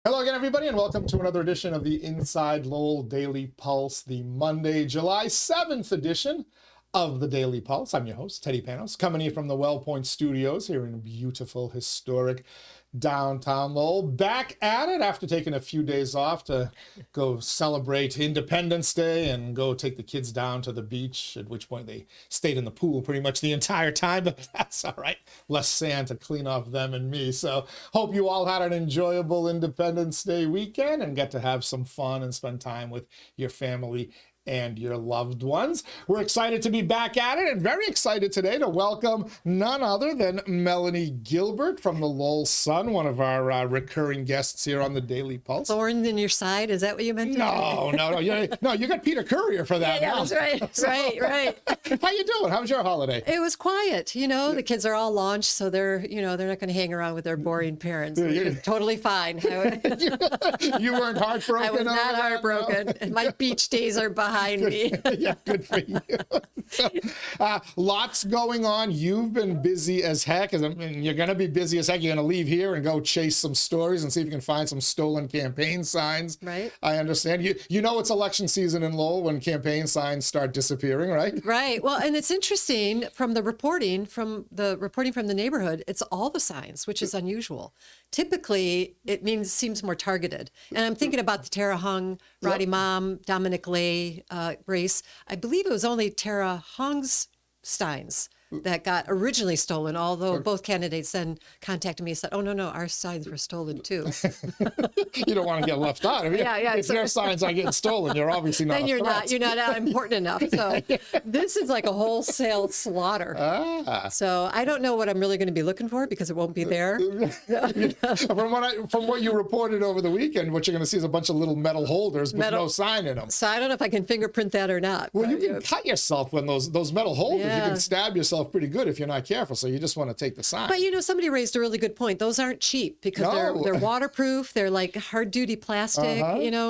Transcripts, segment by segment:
Hello again, everybody, and welcome to another edition of the Inside Lowell Daily Pulse, the Monday, July 7th edition of the Daily Pulse. I'm your host, Teddy Panos, coming to you from the Well Point Studios here in beautiful, historic downtown Lowell. Back at it after taking a few days off to go celebrate Independence Day and go take the kids down to the beach, at which point they stayed in the pool pretty much the entire time, but that's all right. Less sand to clean off them and me. So hope you all had an enjoyable Independence Day weekend and get to have some fun and spend time with your family and your loved ones. We're excited to be back at it and very excited today to welcome none other than Melanie Gilbert from the Lowell Sun, one of our recurring guests here on the Daily Pulse. Thorns in your side? Is that what you meant? No. You got Peter Courier for that. Yeah, that's right. Right. How you doing? How was your holiday? It was quiet. The kids are all launched, so they're not going to hang around with their boring parents. Totally fine. You weren't heartbroken? I was not heartbroken. No? My beach days are behind me. Yeah, good for you. So, lots going on. You've been busy as heck. And you're going to be busy as heck. You're going to leave here and go chase some stories and see if you can find some stolen campaign signs. Right. I understand. You know it's election season in Lowell when campaign signs start disappearing, right? Right. Well, and it's interesting from the reporting from the neighborhood, it's all the signs, which is unusual. Typically, it seems more targeted. And I'm thinking about the Tara Hung, Roddy Mom, Dominic Lay race. I believe it was only Tara Hung's signs that got originally stolen, although both candidates then contacted me and said, oh, no, our signs were stolen too. You don't want to get left out. If your signs are getting stolen, you're obviously not. Then you're not important enough. So this is like a wholesale slaughter. So I don't know what I'm really going to be looking for because it won't be there. From what you reported over the weekend, what you're going to see is a bunch of little metal holders with no sign in them. So I don't know if I can fingerprint that or not. Well, you can cut yourself when those metal holders. Yeah. You can stab yourself pretty good if you're not careful, so you just want to take the sign. But somebody raised a really good point. Those aren't cheap because they're waterproof. They're like hard duty plastic.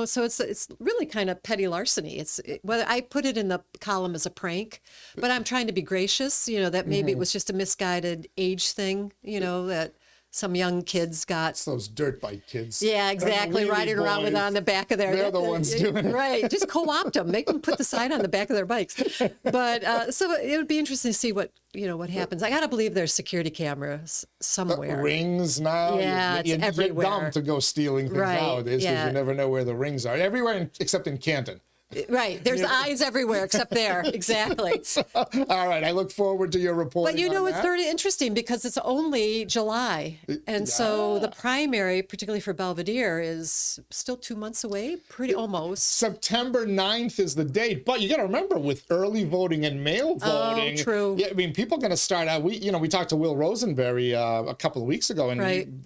So it's really kind of petty larceny. Whether I put it in the column as a prank, but I'm trying to be gracious. That maybe it was just a misguided age thing. That some young kids got. It's those dirt bike kids. Yeah, exactly. Riding around with it on the back of their. They're the ones doing it. Right. Just co-opt them. Make them put the sign on the back of their bikes. But so it would be interesting to see what happens. I got to believe there's security cameras somewhere. Rings now. Yeah, it's everywhere. You're dumb to go stealing things nowadays because you never know where the rings are. Everywhere except in Canton. Right. There's eyes everywhere except there. Exactly. All right. I look forward to your report. But it's very interesting because it's only July. And so the primary, particularly for Belvedere, is still 2 months away, almost. September 9th is the date. But you got to remember with early voting and mail voting. Oh, true. Yeah, people are going to start out. We talked to Will Rosenberry a couple of weeks ago. And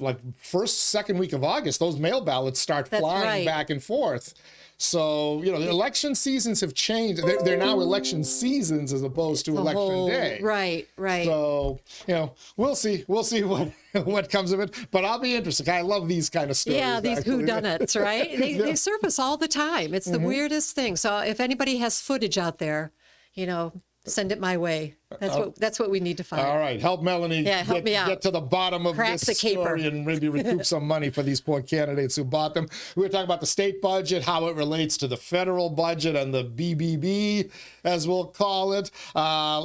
second week of August, those mail ballots start flying back and forth. So, the election seasons have changed. They're now election seasons as opposed to election day. Right. So, we'll see. We'll see what comes of it. But I'll be interested. I love these kind of stories. Yeah, these whodunits, right? They surface all the time. It's the weirdest thing. So if anybody has footage out there, send it my way. That's what we need to find. All right. Help Melanie help me out. Get to the bottom of this story and maybe recoup some money for these poor candidates who bought them. We were talking about the state budget, how it relates to the federal budget and the BBB, as we'll call it.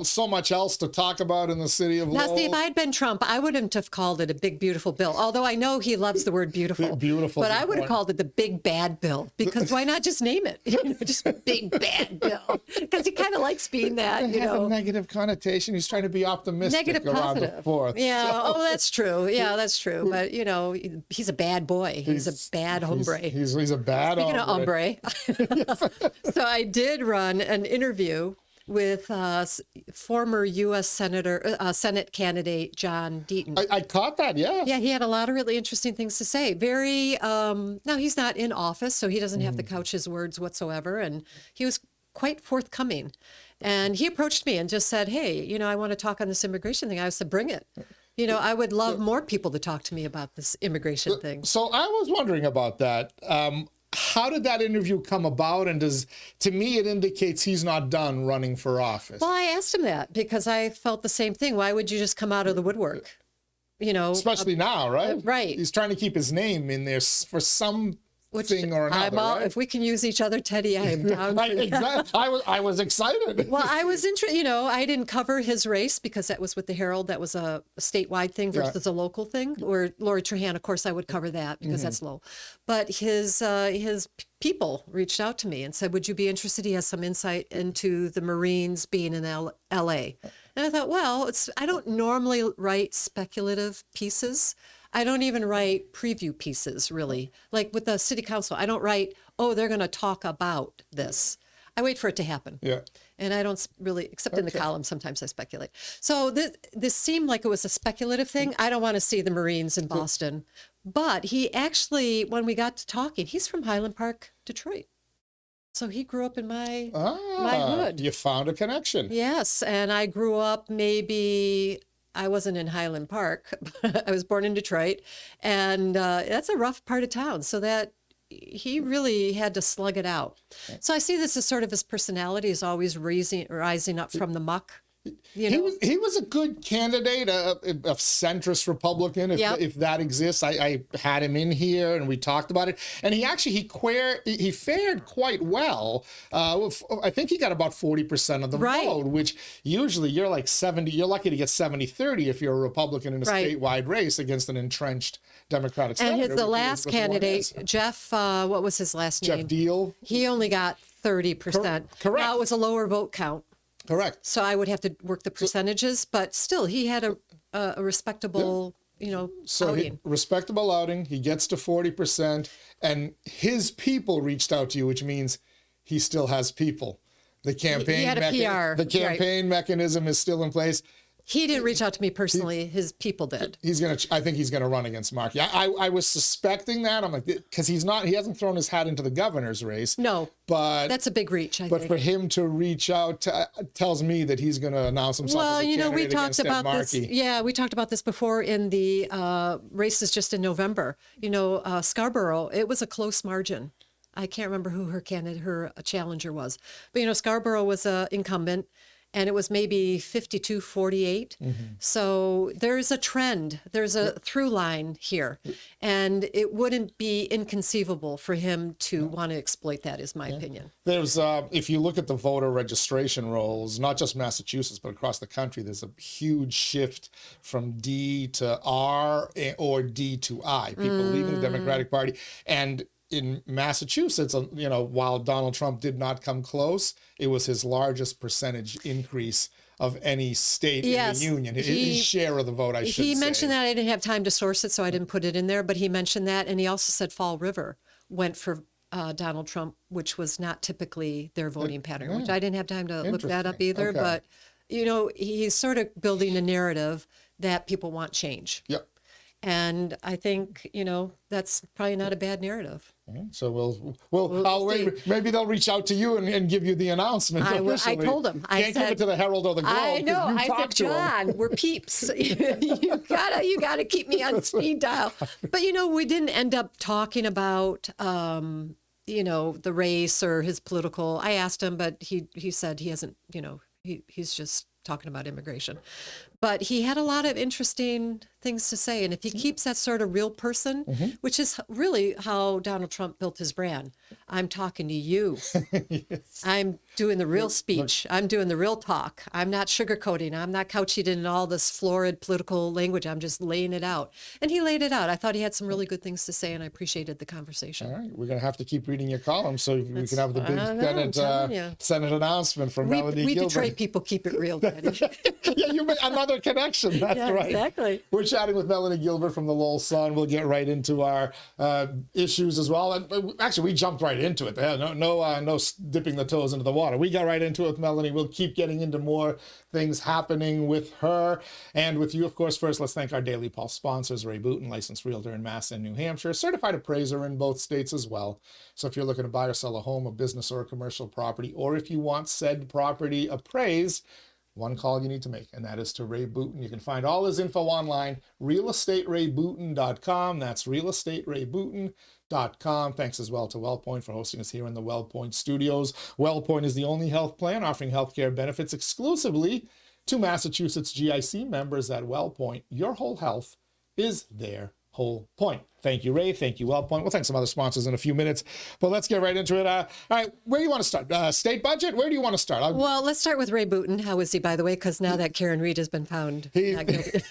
So much else to talk about in the city of Lowell. Now, see, if I had been Trump, I wouldn't have called it a big, beautiful bill. Although I know he loves the word beautiful. Beautiful. But I would have called it the big, bad bill. Because why not just name it? Just big, bad bill. Because he kind of likes being that, It has a negative connotation. He's trying to be optimistic negative around positive. the fourth. Yeah. So. Oh, that's true. Yeah, that's true. But, he's a bad boy. He's a bad hombre. He's a bad hombre. Speaking of hombre. So I did run an interview with former U.S. Senate candidate John Deaton. I caught that, yeah. Yeah, he had a lot of really interesting things to say. Now, he's not in office, so he doesn't have to couch his words whatsoever. And he was quite forthcoming. And he approached me and just said, hey, I want to talk on this immigration thing. I said, bring it. I would love more people to talk to me about this immigration thing. So I was wondering about that. How did that interview come about? And to me, it indicates he's not done running for office. Well, I asked him that because I felt the same thing. Why would you just come out of the woodwork? especially now, right? right. He's trying to keep his name in there for some thing or another. Right? If we can use each other, Teddy, I am down for that. Exactly. I was excited. Well, I was interested, I didn't cover his race because that was with the Herald. That was a statewide thing versus a local thing. Or Lori Trahan, of course, I would cover that because that's low. But his people reached out to me and said, would you be interested? He has some insight into the Marines being in LA. And I thought, well, I don't normally write speculative pieces. I don't even write preview pieces, really. Like with the city council, I don't write, oh, they're going to talk about this. I wait for it to happen. Yeah. And I don't really, except in the column, sometimes I speculate. So this seemed like it was a speculative thing. I don't want to see the Marines in Boston. But he actually, when we got to talking, he's from Highland Park, Detroit. So he grew up in my hood. You found a connection. Yes. And I grew up I wasn't in Highland Park. I was born in Detroit. And that's a rough part of town. So that he really had to slug it out. So I see this as sort of his personality is always rising up from the muck. He was a good candidate, a centrist Republican, if that exists. I had him in here and we talked about it, and he fared quite well. I think he got about 40% of the vote, which usually you're like 70. You're lucky to get 70-30 if you're a Republican in a statewide race against an entrenched Democratic senator. And the last candidate, Jeff, what was his last name? Jeff Deal. He only got 30%. Correct. Now it was a lower vote count. Correct. So I would have to work the percentages, but still, he had a respectable, outing. Respectable outing. He gets to 40%, and his people reached out to you, which means he still has people. The campaign, he had a PR. The campaign mechanism is still in place. He didn't reach out to me personally. His people did. I think he's gonna run against Markey. I was suspecting that. I'm like, because he hasn't thrown his hat into the governor's race. No, but that's a big reach. But for him to reach out tells me that he's going to announce himself as a candidate we talked about Markey. this. Yeah, we talked about this before in the races just in November. Scarborough. It was a close margin. I can't remember who her challenger was, but Scarborough was an incumbent. And it was maybe 52-48. So there's a trend. There's a through line here. And it wouldn't be inconceivable for him to want to exploit that, is my opinion. There's, if you look at the voter registration rolls, not just Massachusetts, but across the country, there's a huge shift from D to R or D to I. People leaving the Democratic Party. And in Massachusetts, while Donald Trump did not come close, it was his largest percentage increase of any state in the union. His share of the vote, I should say. He mentioned that. I didn't have time to source it, so I didn't put it in there. But he mentioned that, and he also said Fall River went for Donald Trump, which was not typically their voting pattern, which I didn't have time to look that up either. Okay. But, he's sort of building a narrative that people want change. Yep. And I think, that's probably not a bad narrative. So I'll wait. Maybe they'll reach out to you and give you the announcement. I told them. I can't give it to the Herald or the Globe. I know. I said, John, we're peeps. you gotta keep me on speed dial. But we didn't end up talking about the race or his political. I asked him, but he said he hasn't. He's just talking about immigration. But he had a lot of interesting things to say. And if he keeps that sort of real person, which is really how Donald Trump built his brand. I'm talking to you. Yes. I'm doing the real speech. I'm doing the real talk. I'm not sugarcoating. I'm not couching it in all this florid political language. I'm just laying it out. And he laid it out. I thought he had some really good things to say, and I appreciated the conversation. All right. We're going to have to keep reading your column so we can have the big Senate announcement from Melanie Gilbert. We Detroit people keep it real, Daddy. Yeah, you made another connection. That's right. Exactly. We're chatting with Melanie Gilbert from the Lowell Sun. We'll get right into our issues as well. And actually, we jumped right into it. No dipping the toes into the water. We got right into it with Melanie. We'll keep getting into more things happening with her and with you. Of course, first, let's thank our Daily Pulse sponsors, Ray Booten, licensed realtor in Mass and New Hampshire, certified appraiser in both states as well. So if you're looking to buy or sell a home, a business, or a commercial property, or if you want said property appraised, one call you need to make, and that is to Ray Booten. You can find all his info online, realestaterayBooten.com. That's realestaterayBooten.com. Thanks as well to WellPoint for hosting us here in the WellPoint studios. WellPoint is the only health plan offering healthcare benefits exclusively to Massachusetts GIC members at WellPoint. Your whole health, is their whole point. Thank you, Ray. Thank you, WellPoint. We'll thank some other sponsors in a few minutes, but let's get right into it. All right, where do you want to start? State budget? Where do you want to start? Well, let's start with Ray Booten. How is he, by the way? Because now that Karen Reed has been found not guilty.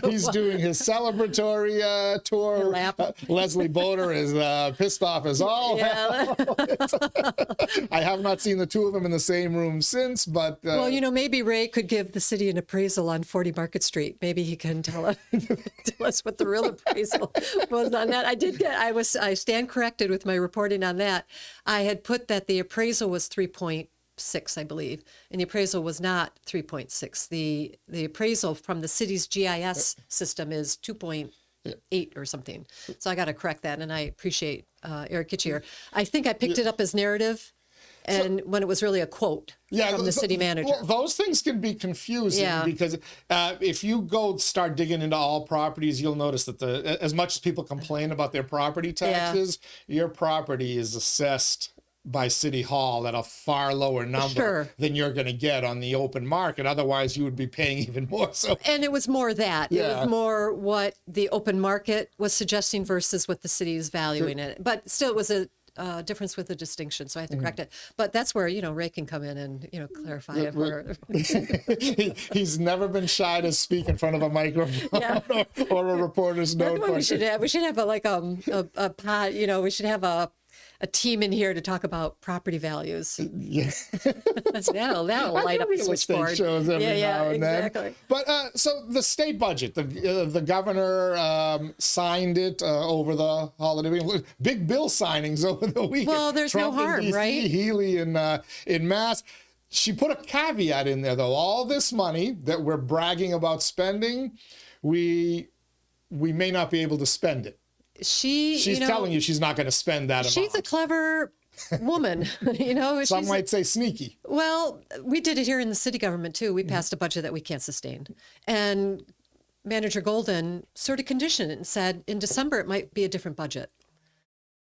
He's doing his celebratory tour. Leslie Boder is pissed off as all hell. I have not seen the two of them in the same room since, but... well, you know, maybe Ray could give the city an appraisal on 40 Market Street. Maybe he can tell us what the real appraisal was on that. I stand corrected with my reporting on that. I had put that the appraisal was 3.6, I believe, and the appraisal was not 3.6. The appraisal from the city's GIS system is 2.8 or something. So I got to correct that, and I appreciate Eric Kitchier. I think I picked it up as narrative, and when it was really a quote from the city manager. Well, those things can be confusing because if you go start digging into all properties, you'll notice that as much as people complain about their property taxes, your property is assessed by City Hall at a far lower number than you're going to get on the open market. Otherwise, you would be paying even more. So, and it was more that. It was more what the open market was suggesting versus what the city is valuing it. But still, it was a difference with a distinction, so I have to correct it. But that's where, you know, Ray can come in and, you know, clarify it. He's never been shy to speak in front of a microphone or a reporter's note. That's what we should have. We should have a pod, you know, we should have a team in here to talk about property values. Yeah. that'll light up the switchboard. Shows every now and exactly. then. But so the state budget, the governor signed it over the holiday week. Big bill signings over the weekend. Well, there's Trump no harm, in DC, right? Healey in Mass. She put a caveat in there, though. All this money that we're bragging about spending, we may not be able to spend it. She's telling you she's not going to spend that amount. She's a clever woman, you know. Some might say sneaky. Well, we did it here in the city government too. We passed a budget that we can't sustain. And Manager Golden sort of conditioned it and said in December it might be a different budget.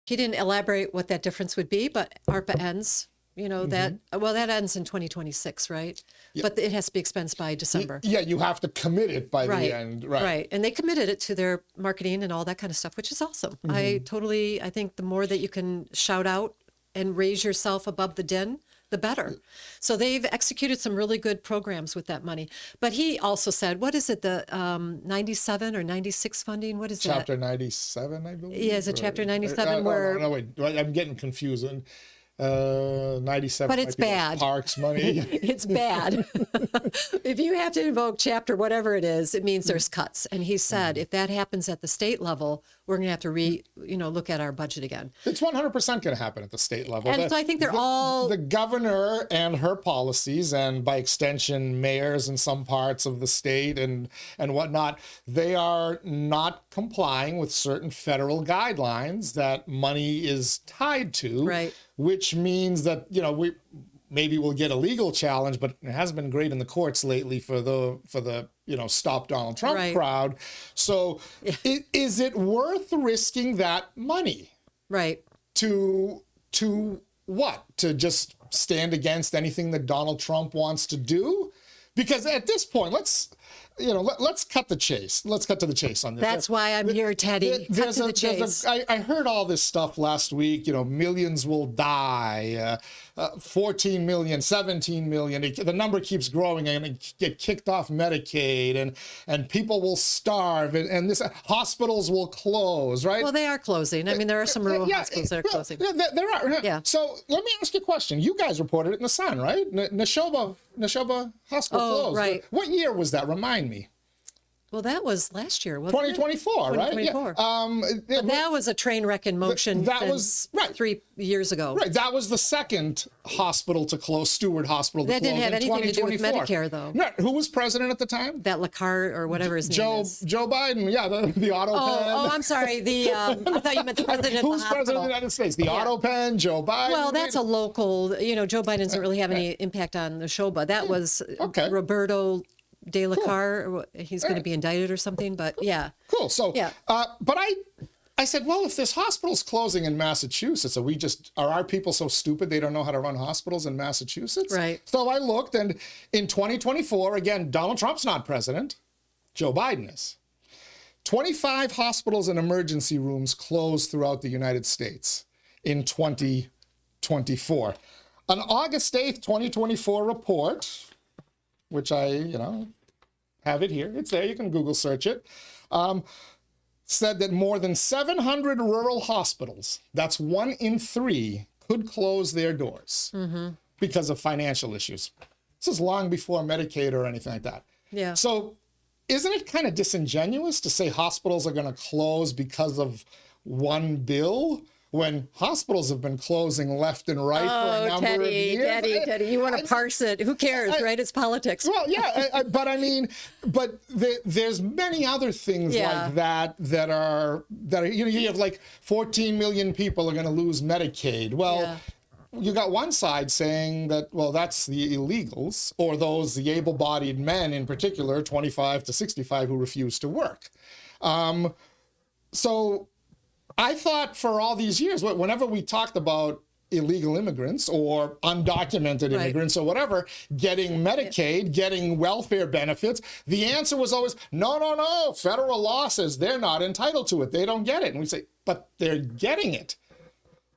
He didn't elaborate what that difference would be, but ARPA ends. You know, that ends in 2026, right? Yeah. But it has to be expensed by December. Yeah, you have to commit it by the end. Right. And they committed it to their marketing and all that kind of stuff, which is awesome. I think the more that you can shout out and raise yourself above the din, the better. So they've executed some really good programs with that money. But he also said, what is it, the 97 or 96 funding? What is that? Chapter 97, I believe. Yeah, is it Chapter 97 where... No, wait, I'm getting confused. 97, but it's bad. Parks money. It's bad. If you have to invoke chapter whatever it is, it means there's cuts. And he said, if that happens at the state level, we're going to have to look at our budget again. It's 100% going to happen at the state level. And so I think the governor and her policies, and by extension, mayors in some parts of the state and whatnot, they are not complying with certain federal guidelines that money is tied to. Right. Which means that, maybe we'll get a legal challenge, but it hasn't been great in the courts lately for the Stop Donald Trump crowd. So is it worth risking that money? Right. To what? To just stand against anything that Donald Trump wants to do? Because at this point, let's cut the chase. Let's cut to the chase on this. That's why I'm here, Teddy. Cut to the chase. I heard all this stuff last week. Millions will die. 14 million, 17 million. The number keeps growing and get kicked off Medicaid, and people will starve, and hospitals will close. Right? Well, they are closing. I mean, there are some rural hospitals that are closing. There are. Yeah. So let me ask you a question. You guys reported it in the Sun, right? Neshoba Hospital closed. Right. What year was that? Remind me. Well, that was last year, wasn't 2024, it? 2024, right? Yeah. That was a train wreck in motion. That was 3 years ago. Right. That was the second hospital to close, Stewart Hospital to close. That didn't have anything to do with Medicare, though. No. Who was president at the time? That Lecard or whatever his name is. Joe Biden. Yeah, the auto pen. Oh, I'm sorry. I thought you meant the president of the hospital. Who's president of the United States? The auto pen, Joe Biden. Well, that's a local. Joe Biden doesn't really have any impact on the Neshoba. That was Roberto De La Car, he's going to be indicted or something, but yeah. Cool. So, but I said, well, if this hospital's closing in Massachusetts, are our people so stupid they don't know how to run hospitals in Massachusetts? Right. So I looked, and in 2024, again, Donald Trump's not president. Joe Biden is. 25 hospitals and emergency rooms closed throughout the United States in 2024. An August 8th, 2024 report, which I, have it here. It's there. You can Google search it. Said that more than 700 rural hospitals, that's 1 in 3, could close their doors because of financial issues. This is long before Medicaid or anything like that. Yeah. So isn't it kind of disingenuous to say hospitals are going to close because of one bill when hospitals have been closing left and right for a number of years? Teddy, you want to parse it. Who cares, right? It's politics. Well, yeah, but I mean, there's many other things like that are you have like 14 million people are going to lose Medicaid. Well, you got one side saying that, well, that's the illegals, or the able-bodied men in particular, 25 to 65, who refuse to work. So I thought for all these years, whenever we talked about illegal immigrants or undocumented immigrants or whatever, getting Medicaid, getting welfare benefits, the answer was always, no, federal law says they're not entitled to it. They don't get it. And we say, but they're getting it.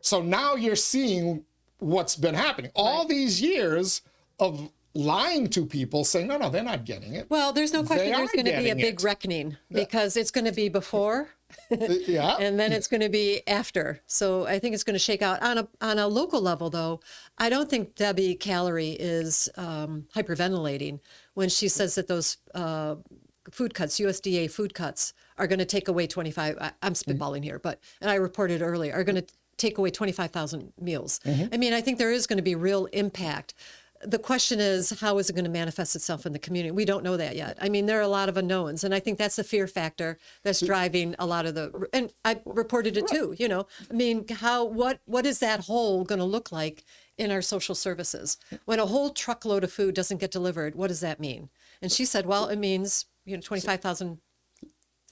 So now you're seeing what's been happening. All these years of lying to people, saying, no, they're not getting it. Well, there's no question there's going to be a big reckoning, because it's going to be before and then it's going to be after. So I think it's going to shake out. On a local level, though, I don't think Debbie Calery is hyperventilating when she says that those food cuts, USDA food cuts, are going to take away 25, I'm spitballing here, and I reported earlier, are going to take away 25,000 meals. I mean, I think there is going to be real impact. The question is, how is it going to manifest itself in the community? We don't know that yet. I mean, there are a lot of unknowns, and I think that's the fear factor that's driving a lot of and I reported it too, I mean, what is that hole going to look like in our social services? When a whole truckload of food doesn't get delivered, what does that mean? And she said, well, it means, 25,000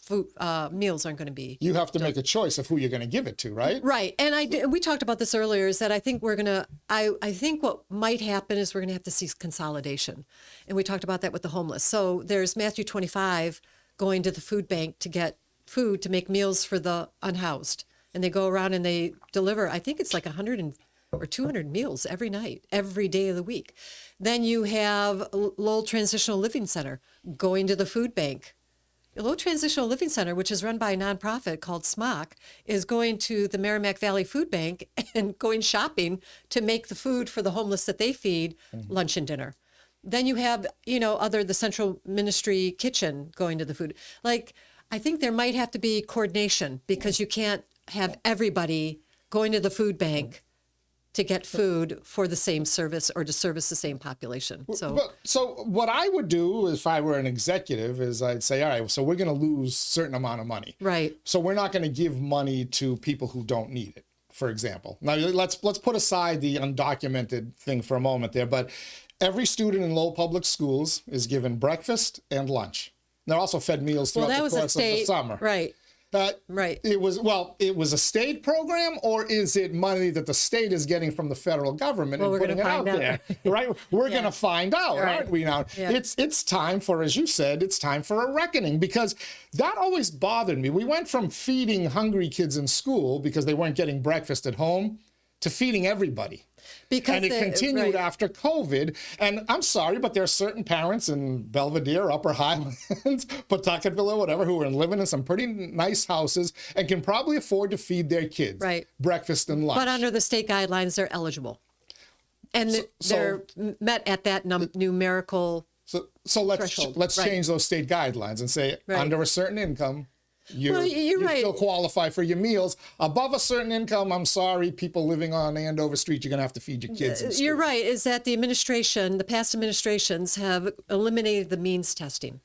food meals aren't going to be. You have to make a choice of who you're going to give it to, right? Right. And we talked about this earlier, is that I think I think what might happen is we're going to have to see consolidation. And we talked about that with the homeless. So there's Matthew 25 going to the food bank to get food to make meals for the unhoused. And they go around and they deliver, I think it's like 100 or 200 meals every night, every day of the week. Then you have Lowell Transitional Living Center going to the food bank. Lowell Transitional Living Center, which is run by a nonprofit called SMOC, is going to the Merrimack Valley Food Bank and going shopping to make the food for the homeless that they feed lunch and dinner. Then you have, the Central Ministry Kitchen going to the food. Like, I think there might have to be coordination, because you can't have everybody going to the food bank to get food for the same service or to service the same population. So what I would do if I were an executive is I'd say, all right, so we're going to lose a certain amount of money. Right. So we're not going to give money to people who don't need it, for example. Now, let's put aside the undocumented thing for a moment there, but every student in Lowell Public Schools is given breakfast and lunch. They're also fed meals throughout the course of the summer. Right. Right. It was a state program, or is it money that the state is getting from the federal government and putting it out there? Right. We're going to find out, aren't we now? Yeah. It's time for, as you said, it's time for a reckoning, because that always bothered me. We went from feeding hungry kids in school because they weren't getting breakfast at home to feeding everybody. And it continued after COVID. And I'm sorry, but there are certain parents in Belvedere, Upper Highlands, Pawtucketville, or whatever, who are living in some pretty nice houses and can probably afford to feed their kids breakfast and lunch. But under the state guidelines, they're eligible. And they're met at that numerical threshold. Let's change those state guidelines and say under a certain income, you still qualify for your meals. Above a certain income, I'm sorry, people living on Andover Street, you're going to have to feed your kids in school. You're right, is that the past administrations have eliminated the means testing.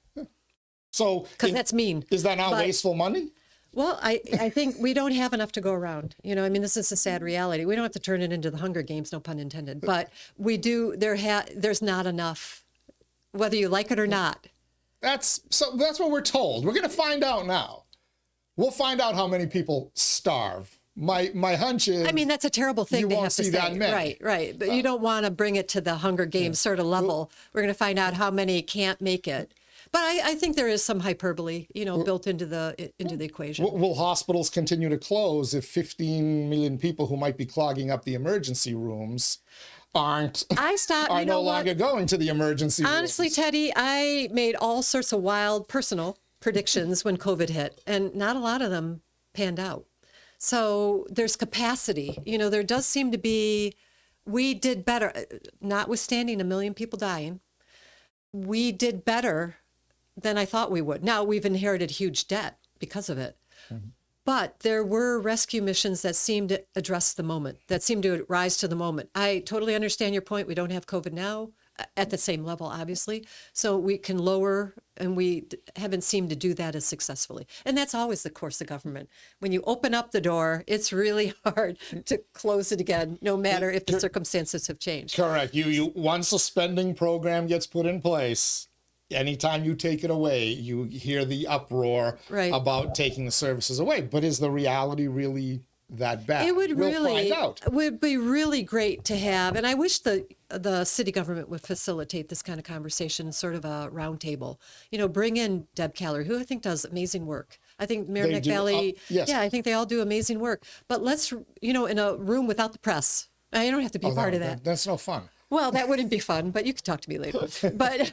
So, because that's mean. Is that not wasteful money? Well, I think we don't have enough to go around. This is a sad reality. We don't have to turn it into the Hunger Games, no pun intended. But we do, there's not enough, whether you like it or not. That's what we're told. We're going to find out now. We'll find out how many people starve. My hunch is, that's a terrible thing to have to say. That many. Right. But you don't want to bring it to the Hunger Games sort of level. We're going to find out how many can't make it. But I think there is some hyperbole, built into the equation. Will hospitals continue to close if 15 million people who might be clogging up the emergency rooms are no longer going to the emergency rooms? Honestly, Teddy, I made all sorts of wild personal predictions when COVID hit, and not a lot of them panned out. So there's capacity. There does seem to be, we did better, notwithstanding 1 million people dying, we did better than I thought we would. Now, we've inherited huge debt because of it. Mm-hmm. But there were rescue missions that seemed to address the moment, that seemed to rise to the moment. I totally understand your point. We don't have COVID now at the same level, obviously. So we can lower, and we haven't seemed to do that as successfully. And that's always the course of government. When you open up the door, it's really hard to close it again, no matter if the circumstances have changed. Correct. Once a spending program gets put in place, anytime you take it away, you hear the uproar about taking the services away. But is the reality really that bad? It would We'll find out. would be really great to have, and I wish the city government would facilitate this kind of conversation, sort of a roundtable. Bring in 𝐃𝐚𝐢𝐥𝐲, who I think does amazing work. I think Merrimack Valley, yes. I think they all do amazing work. But let's, in a room without the press. I don't have to be part of that. That's no fun. Well, that wouldn't be fun, but you could talk to me later. But,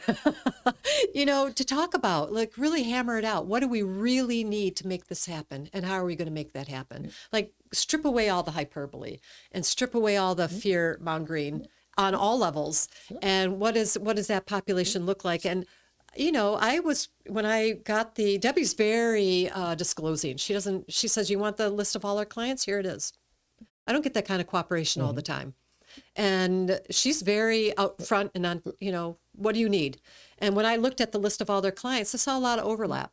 to talk about, really hammer it out. What do we really need to make this happen? And how are we going to make that happen? Strip away all the hyperbole and strip away all the fear mongering on all levels. And what does that population look like? And, when I got Debbie's very disclosing. She says, you want the list of all our clients? Here it is. I don't get that kind of cooperation all the time. And she's very upfront and on, what do you need? And when I looked at the list of all their clients, I saw a lot of overlap.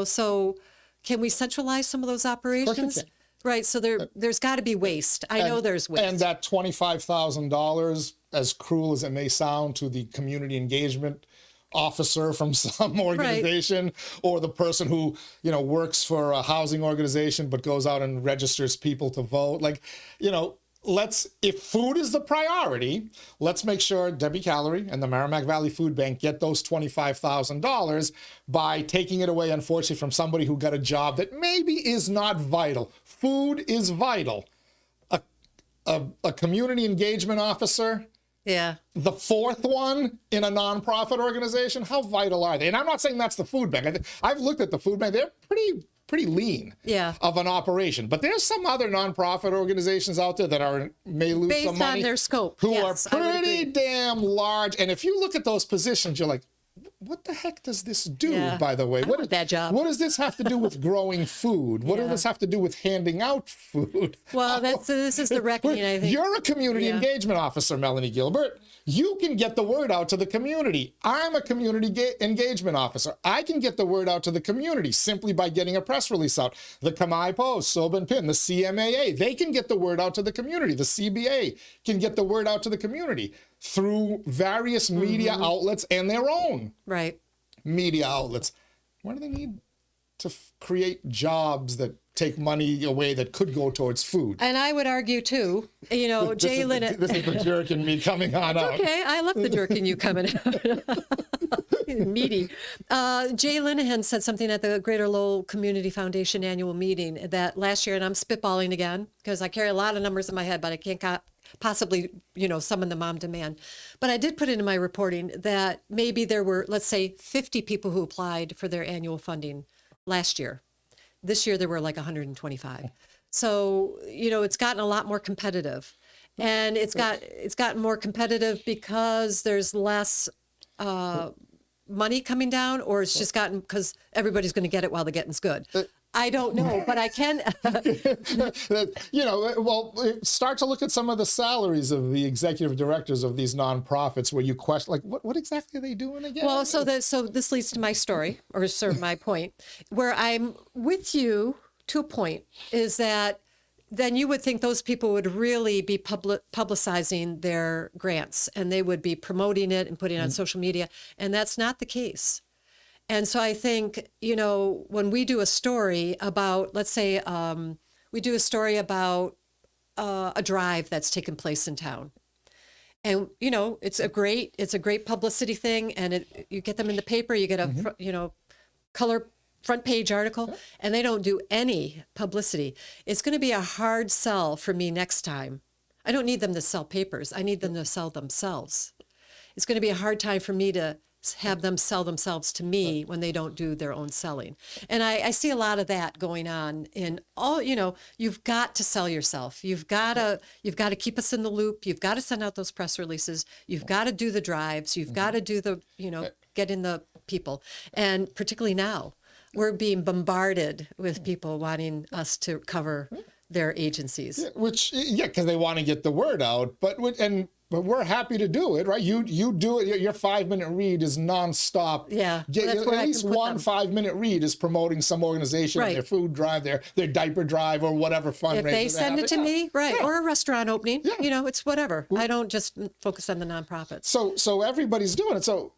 So can we centralize some of those operations? Right. So there's got to be waste. I know there's waste. And that $25,000, as cruel as it may sound to the community engagement officer from some organization, or the person who works for a housing organization but goes out and registers people to vote, if food is the priority, let's make sure Debbie Calery and the Merrimack Valley Food Bank get those $25,000 by taking it away, unfortunately, from somebody who got a job that maybe is not vital. Food is vital. A community engagement officer, the fourth one in a nonprofit organization, how vital are they? And I'm not saying that's the food bank. I've looked at the food bank. They're pretty lean of an operation. But there's some other nonprofit organizations out there that may lose based some money. On their scope. Who are pretty damn large. And if you look at those positions, you're like, what the heck does this do, by the way? I want that job. What does this have to do with growing food? What does this have to do with handing out food? Well, this is the reckoning, I think. You're a community engagement officer, Melanie Gilbert. You can get the word out to the community. I'm a community engagement officer. I can get the word out to the community simply by getting a press release out. The 𝐃𝐚𝐢𝐥𝐲, Sob and Pin, the CMAA, they can get the word out to the community. The CBA can get the word out to the community through various media outlets and their own media outlets. What do they need to create jobs that take money away that could go towards food? And I would argue too, Jay Linehan. This is the jerk in me coming on out. Okay, I love the jerk in you coming out. Meaty. Jay Linehan said something at the Greater Lowell Community Foundation annual meeting that last year, and I'm spitballing again because I carry a lot of numbers in my head, but I can't possibly, summon them on demand. But I did put it in my reporting that maybe there were, let's say, 50 people who applied for their annual funding last year. This year, there were like 125. So, it's gotten a lot more competitive. And it's gotten more competitive because there's less money coming down, or it's just gotten because everybody's going to get it while the getting's good. I don't know, but I can. Start to look at some of the salaries of the executive directors of these nonprofits where you question, what exactly are they doing again? Well, so this leads to my story, or sort of my point, where I'm with you to a point, is that then you would think those people would really be publicizing their grants, and they would be promoting it and putting it on social media, and that's not the case. And so I think, when we do a story about, let's say, we do a story about a drive that's taken place in town. And it's a great publicity thing, and you get them in the paper, you get a color front page article, and they don't do any publicity. It's going to be a hard sell for me next time. I don't need them to sell papers. I need them to sell themselves. It's going to be a hard time for me to have them sell themselves to me when they don't do their own selling. And I see a lot of that going on in all, you've got to sell yourself. You've got to keep us in the loop. You've got to send out those press releases. You've got to do the drives. You've got to do the, get in the people. And particularly now, we're being bombarded with people wanting us to cover their agencies. Because they want to get the word out. But we're happy to do it, right? You do it. Your 5-minute read is nonstop. Yeah, At least one 5-minute read is promoting some organization, right. Their food drive, their diaper drive, or whatever fundraiser. If they send it to me, right, yeah. or a restaurant opening, Yeah. it's whatever. I don't just focus on the nonprofits. So everybody's doing it. So,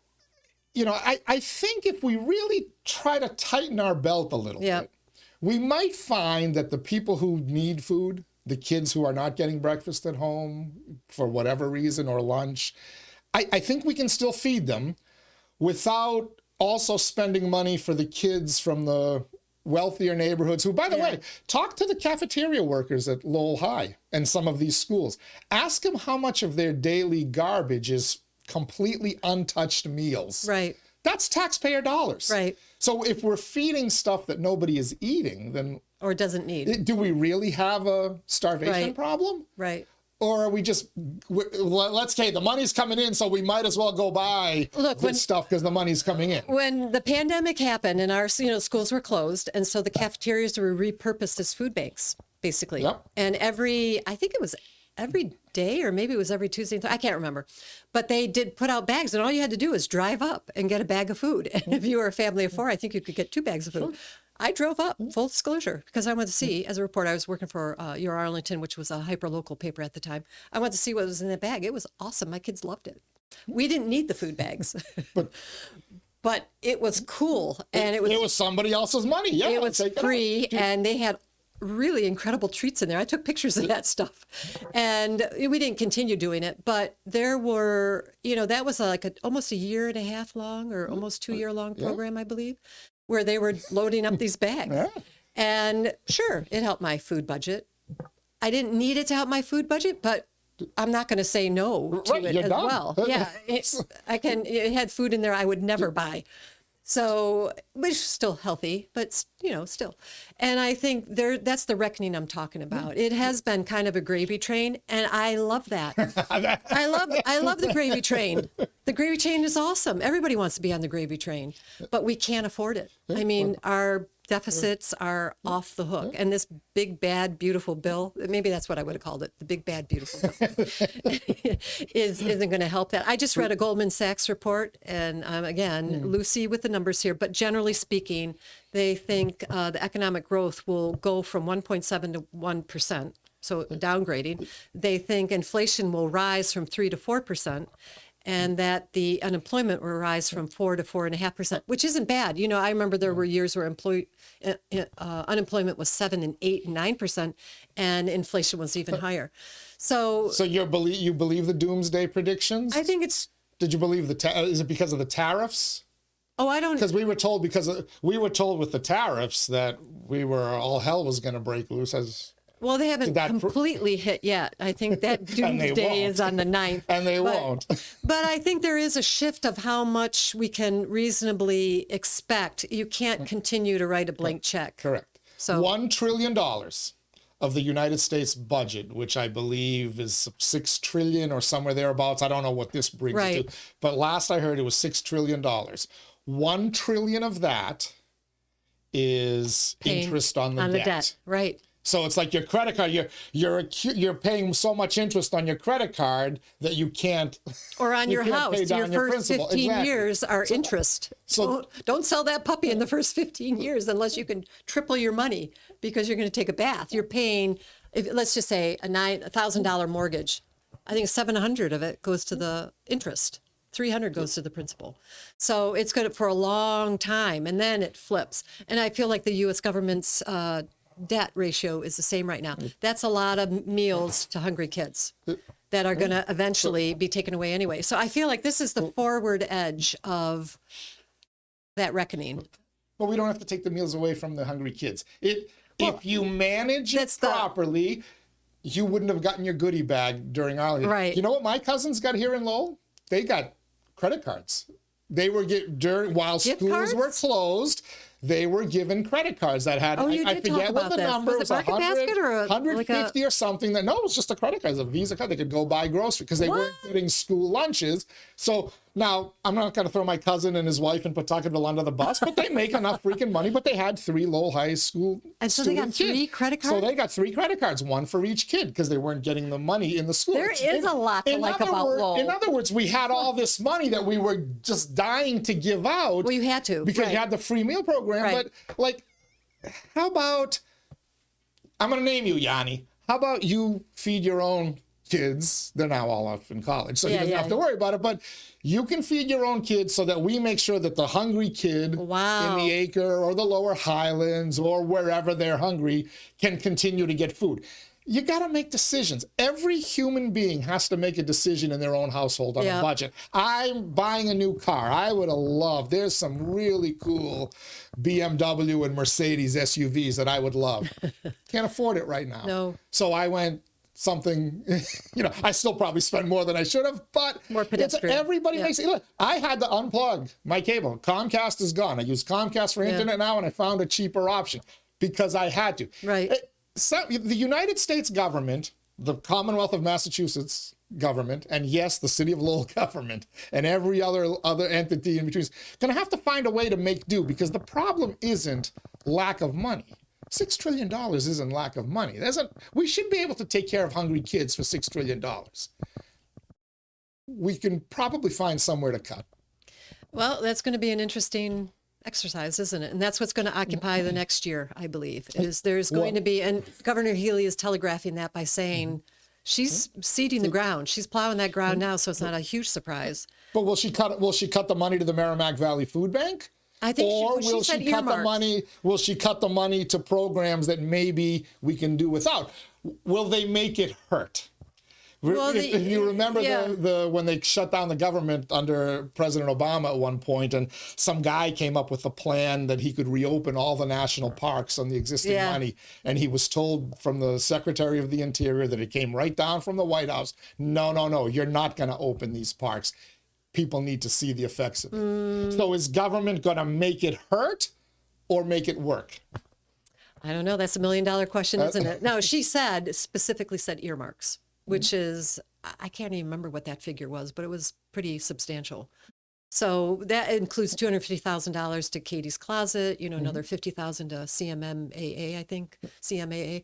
I think if we really try to tighten our belt a little bit, we might find that the people who need food, the kids who are not getting breakfast at home for whatever reason, or lunch, I think we can still feed them without also spending money for the kids from the wealthier neighborhoods who, by the way, talk to the cafeteria workers at Lowell High and some of these schools. Ask them how much of their daily garbage is completely untouched meals. Right. That's taxpayer dollars. Right. So if we're feeding stuff that nobody is eating, then... Or doesn't need. Do we really have a starvation problem? Right. Or are we just, the money's coming in, so we might as well go buy this stuff because the money's coming in. When the pandemic happened and our schools were closed, and so the cafeterias were repurposed as food banks, basically. Yep. And I think it was every day, or maybe it was every Tuesday, I can't remember. But they did put out bags, and all you had to do was drive up and get a bag of food. And if you were a family of 4, I think you could get 2 bags of food. I drove up, full disclosure, because I wanted to see, as a reporter, I was working for Your Arlington, which was a hyper-local paper at the time. I wanted to see what was in that bag. It was awesome. My kids loved it. We didn't need the food bags, but it was cool. And it was somebody else's money. Yeah, it was free, and they had really incredible treats in there. I took pictures of that stuff, and we didn't continue doing it, but there were, that was almost a 1.5 year long, or almost 2 year long program, I believe, where they were loading up these bags. Yeah. And sure, it helped my food budget. I didn't need it to help my food budget, but I'm not going to say no to it as well. Yeah, it had food in there I would never buy. So, which is still healthy, but still. And I think that's the reckoning I'm talking about. It has been kind of a gravy train, and I love that. I love the gravy train. The gravy train is awesome. Everybody wants to be on the gravy train, but we can't afford it. I mean, our deficits are off the hook. And this big, bad, beautiful bill, maybe that's what I would have called it, the big, bad, beautiful bill, isn't going to help that. I just read a Goldman Sachs report, and again, Lucy with the numbers here, but generally speaking, they think the economic growth will go from 1.7 to 1%, so downgrading. They think inflation will rise from 3 to 4%. And that the unemployment will rise from 4 to 4.5%, which isn't bad. I remember there were years where unemployment was 7 and 8 and 9%, and inflation was even higher. So you believe the doomsday predictions? I think it's. Did you believe is it because of the tariffs? Oh, I don't. Because we were told with the tariffs that all hell was going to break loose as. Well, they haven't completely hit yet. I think that doomsday is on the 9th. And they won't. But I think there is a shift of how much we can reasonably expect. You can't continue to write a blank check. Correct. So $1 trillion of the United States budget, which I believe is $6 trillion or somewhere thereabouts. I don't know what this brings it to. But last I heard it was $6 trillion. $1 trillion of that is interest on the debt. Right. So it's like your credit card. You're paying so much interest on your credit card that you can't. Or on your house, your first 15 years are interest. So don't sell that puppy in the first 15 years unless you can triple your money because you're going to take a bath. You're paying, let's just say a $1,000 mortgage. I think 700 of it goes to the interest. 300 goes to the principal. So it's good for a long time, and then it flips. And I feel like the U.S. government's debt ratio is the same right now. That's a lot of meals to hungry kids. that are going to eventually be taken away anyway. So I feel like this is the forward edge of that reckoning. But we don't have to take the meals away from the hungry kids. If you manage it properly, you wouldn't have gotten your goodie bag during our life. Right. You know what my cousins got here in Lowell? They got credit cards. They were while schools were closed, they were given credit cards that had, I forget what the number was, Market Basket or 150 or something. No, it was just a credit card, it was a Visa card. They could go buy groceries because they weren't getting school lunches. So now I'm not going to throw my cousin and his wife in Pawtuckettville under the bus, but they make enough freaking money. But they had 3 Lowell High School and so they got 3 credit cards? So they got 3 credit cards, 1 for each kid, because they weren't getting the money in the school. There is a lot to like about Lowell. In other words, we had all this money that we were just dying to give out. Well, you had to. Because you had the free meal program. Right. But, like, how about, I'm going to name you, Yanni. How about you feed your own kids? They're now all up in college, so you don't have to worry about it. But you can feed your own kids so that we make sure that the hungry kid in the Acre or the Lower Highlands or wherever they're hungry can continue to get food. You got to make decisions. Every human being has to make a decision in their own household on a budget. I'm buying a new car. I would have loved, there's some really cool BMW and Mercedes SUVs that I would love. Can't afford it right now. No. So I went something, I still probably spend more than I should have, but more pedestrian. Everybody makes it. Look, I had to unplug my cable. Comcast is gone. I use Comcast for internet now, and I found a cheaper option because I had to. Right. So the United States government, the Commonwealth of Massachusetts government, and yes, the City of Lowell government, and every other entity in between is going to have to find a way to make do, because the problem isn't lack of money. $6 trillion isn't lack of money. We should be able to take care of hungry kids for $6 trillion. We can probably find somewhere to cut. Well, that's going to be an interesting exercise, isn't it? And that's what's going to occupy the next year, I believe. There's going to be, and Governor Healey is telegraphing that by saying she's seeding the ground. She's plowing that ground now, so it's not a huge surprise. But will she cut the money to the Merrimack Valley Food Bank? I think will she cut the money? Will she cut the money to programs that maybe we can do without? Will they make it hurt? Well, if you remember when they shut down the government under President Obama at one point, and some guy came up with a plan that he could reopen all the national parks on the existing money, and he was told from the Secretary of the Interior that it came right down from the White House, no, you're not going to open these parks. People need to see the effects of it. So is government going to make it hurt or make it work? I don't know. That's $1 million question, isn't it? No, she specifically said earmarks, which is, I can't even remember what that figure was, but it was pretty substantial. So that includes $250,000 to Katie's Closet, another $50,000 to CMMAA, I think, CMAA.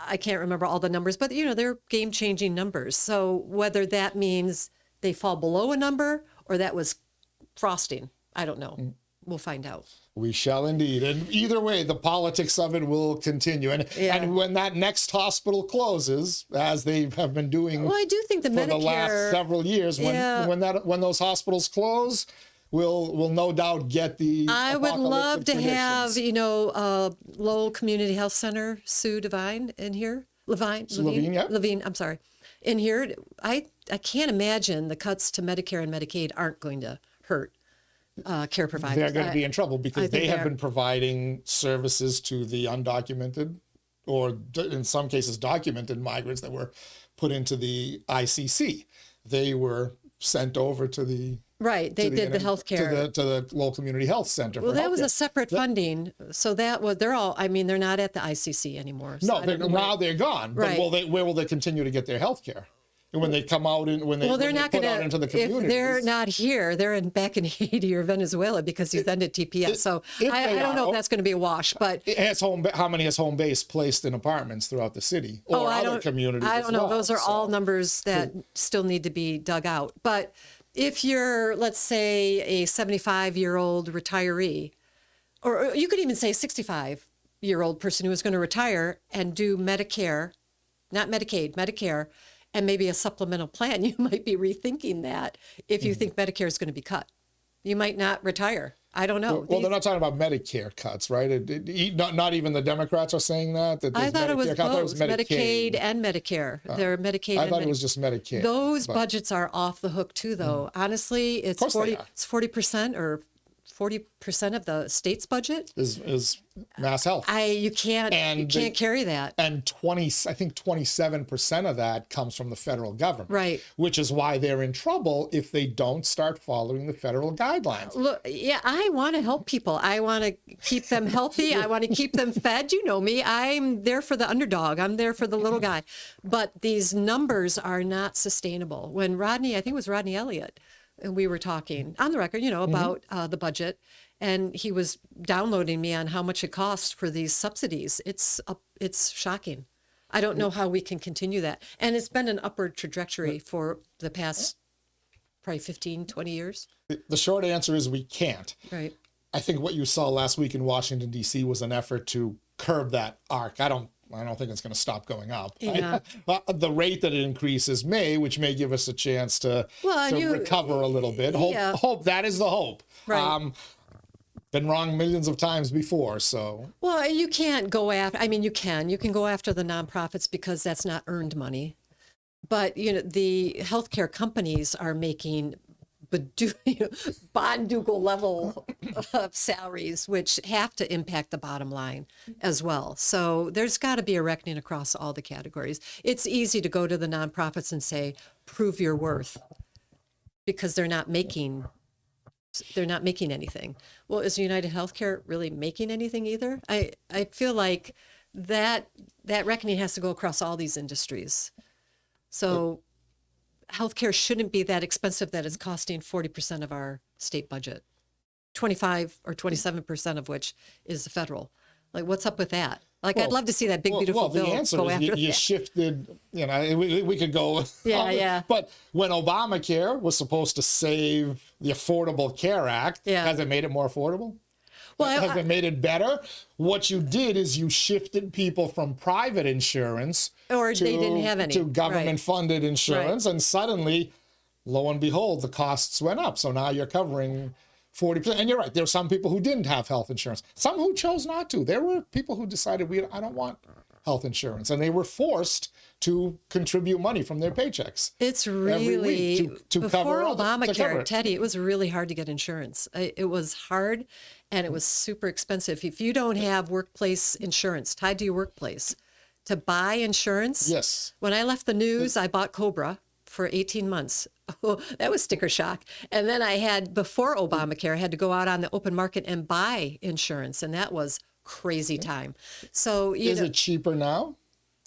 I can't remember all the numbers, but, they're game-changing numbers. So whether that means they fall below a number or that was frosting, I don't know. We'll find out. We shall indeed. And either way, the politics of it will continue. And when that next hospital closes, as they have been doing I do think the the last several years, when those hospitals close, we'll no doubt get the I would love to have, Lowell Community Health Center, Sue Devine in here. Levine, I'm sorry. In here, I can't imagine the cuts to Medicare and Medicaid aren't going to hurt care providers. They're going to be in trouble because they have been providing services to the undocumented, or in some cases documented migrants that were put into the ICC. They were sent over to the Right, they did the healthcare to the Lowell Community Health Center. Well, that was a separate funding, so that was they're not at the ICC anymore. So now they're gone. But right. Where will they continue to get their healthcare? And when they come out and when they they're not put out into the community, if they're not here, they're back in Haiti or Venezuela because he's ended TPS. So I don't know if that's going to be a wash. But how many has home base placed in apartments throughout the city or other communities? I don't know. Those are all numbers that still need to be dug out. But if you're, let's say, a 75-year-old retiree, or you could even say a 65-year-old person who is going to retire and do Medicare, not Medicaid, Medicare, and maybe a supplemental plan, you might be rethinking that if you think Medicare is going to be cut. You might not retire. I don't know. Well, they're not talking about Medicare cuts, right? Not even the Democrats are saying that. I thought it was Medicare. I thought it was both Medicaid and Medicare. They're Medicaid. I thought it was just Medicare. Those budgets are off the hook too, though. Honestly, it's 40% or 40% of the state's budget is mass health. You can't carry that. And 27% of that comes from the federal government. Right. Which is why they're in trouble if they don't start following the federal guidelines. Look, yeah, I want to help people. I want to keep them healthy. I want to keep them fed. You know me. I'm there for the underdog. I'm there for the little guy. But these numbers are not sustainable. When Rodney, I think it was Rodney Elliott, and we were talking on the record, about the budget, and he was downloading me on how much it costs for these subsidies. It's shocking. I don't know how we can continue that. And it's been an upward trajectory for the past probably 15, 20 years. The short answer is we can't. Right. I think what you saw last week in Washington, D.C. was an effort to curb that arc. I don't think it's going to stop going up. Yeah. The rate that it increases which may give us a chance to recover a little bit. Hope that is the hope. Right. Been wrong millions of times before, so. Well, you can't go after, you can go after the nonprofits because that's not earned money. But, the healthcare companies are making Bondugal level of salaries, which have to impact the bottom line as well. So there's got to be a reckoning across all the categories. It's easy to go to the nonprofits and say, prove your worth, because they're not making anything. Well, is United Healthcare really making anything either? I feel like that reckoning has to go across all these industries. So healthcare shouldn't be that expensive that it's costing 40% of our state budget, 25 or 27% of which is the federal. Like, what's up with that? I'd love to see that big, beautiful bill the answer go is after you that. shifted, we could go. Yeah. But when Obamacare was supposed to save the Affordable Care Act, has it made it more affordable? Well, has it made it better? What you did is you shifted people from private insurance they didn't have any. To government-funded insurance, Right. and suddenly, lo and behold, the costs went up. So now you're covering 40%. And you're right, there were some people who didn't have health insurance, some who chose not to. There were people who decided, I don't want health insurance, and they were forced to contribute money from their paychecks. It's really, every week to before cover Obamacare, it. Teddy, it was really hard to get insurance. It was hard, and it was super expensive. If you don't have workplace insurance tied to your workplace, to buy insurance. Yes. When I left the news, I bought Cobra for 18 months. Oh, that was sticker shock. And then before Obamacare, I had to go out on the open market and buy insurance, and that was crazy time. So is it cheaper now?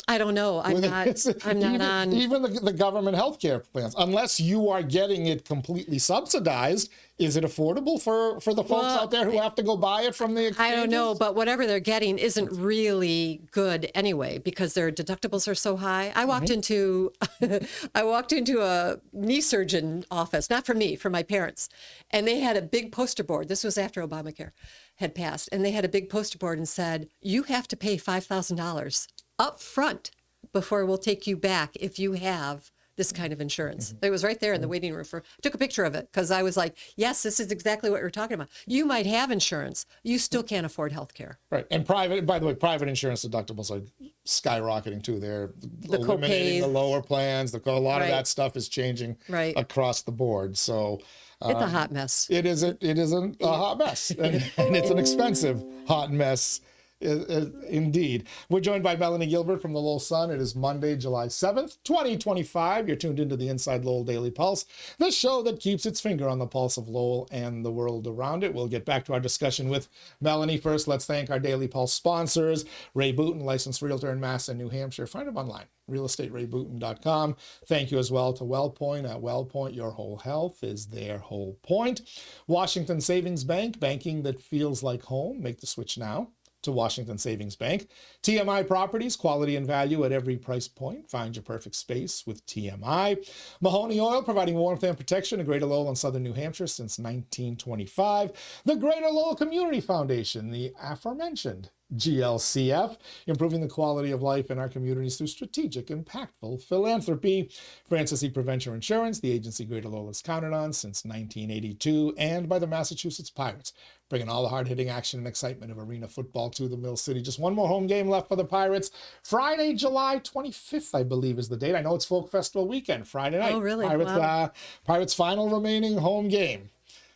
I don't know. I'm not on. Even the government healthcare plans, unless you are getting it completely subsidized, is it affordable for the folks out there who have to go buy it from the exchanges? I don't know, but whatever they're getting isn't really good anyway, because their deductibles are so high. I walked into a knee surgeon office, not for me, for my parents, and they had a big poster board. This was after Obamacare had passed, and they had a big poster board and said, you have to pay $5,000 up front before we'll take you back if you have this kind of insurance. It was right there in the waiting room. I took a picture of it because I was like, yes, this is exactly what we're talking about. You might have insurance. You still can't afford health care. Right. And by the way, private insurance deductibles are skyrocketing too. They're eliminating the lower plans. A lot of that stuff is changing across the board. So it's a hot mess. It isn't a hot mess. And it's an expensive hot mess. Indeed. We're joined by Melanie Gilbert from the Lowell Sun. It is Monday, July 7th, 2025. You're tuned into the Inside Lowell Daily Pulse, the show that keeps its finger on the pulse of Lowell and the world around it. We'll get back to our discussion with Melanie. First, let's thank our Daily Pulse sponsors, Ray Booten, licensed realtor in Mass and New Hampshire. Find him online, realestaterayBooten.com. Thank you as well to WellPoint. At WellPoint, your whole health is their whole point. Washington Savings Bank, banking that feels like home. Make the switch now to Washington Savings Bank. TMI Properties, quality and value at every price point. Find your perfect space with TMI. Mahoney Oil, providing warmth and protection in Greater Lowell and Southern New Hampshire since 1925. The Greater Lowell Community Foundation, the aforementioned GLCF, improving the quality of life in our communities through strategic, impactful philanthropy. Francis E. Prevention Insurance, the agency Greater Lowell has counted on since 1982, and by the Massachusetts Pirates, bringing all the hard-hitting action and excitement of arena football to the Mill City. Just one more home game left for the Pirates. Friday, July 25th, I believe, is the date. I know it's Folk Festival weekend, Friday night. Oh, really? Pirates, Wow. Pirates' final remaining home game.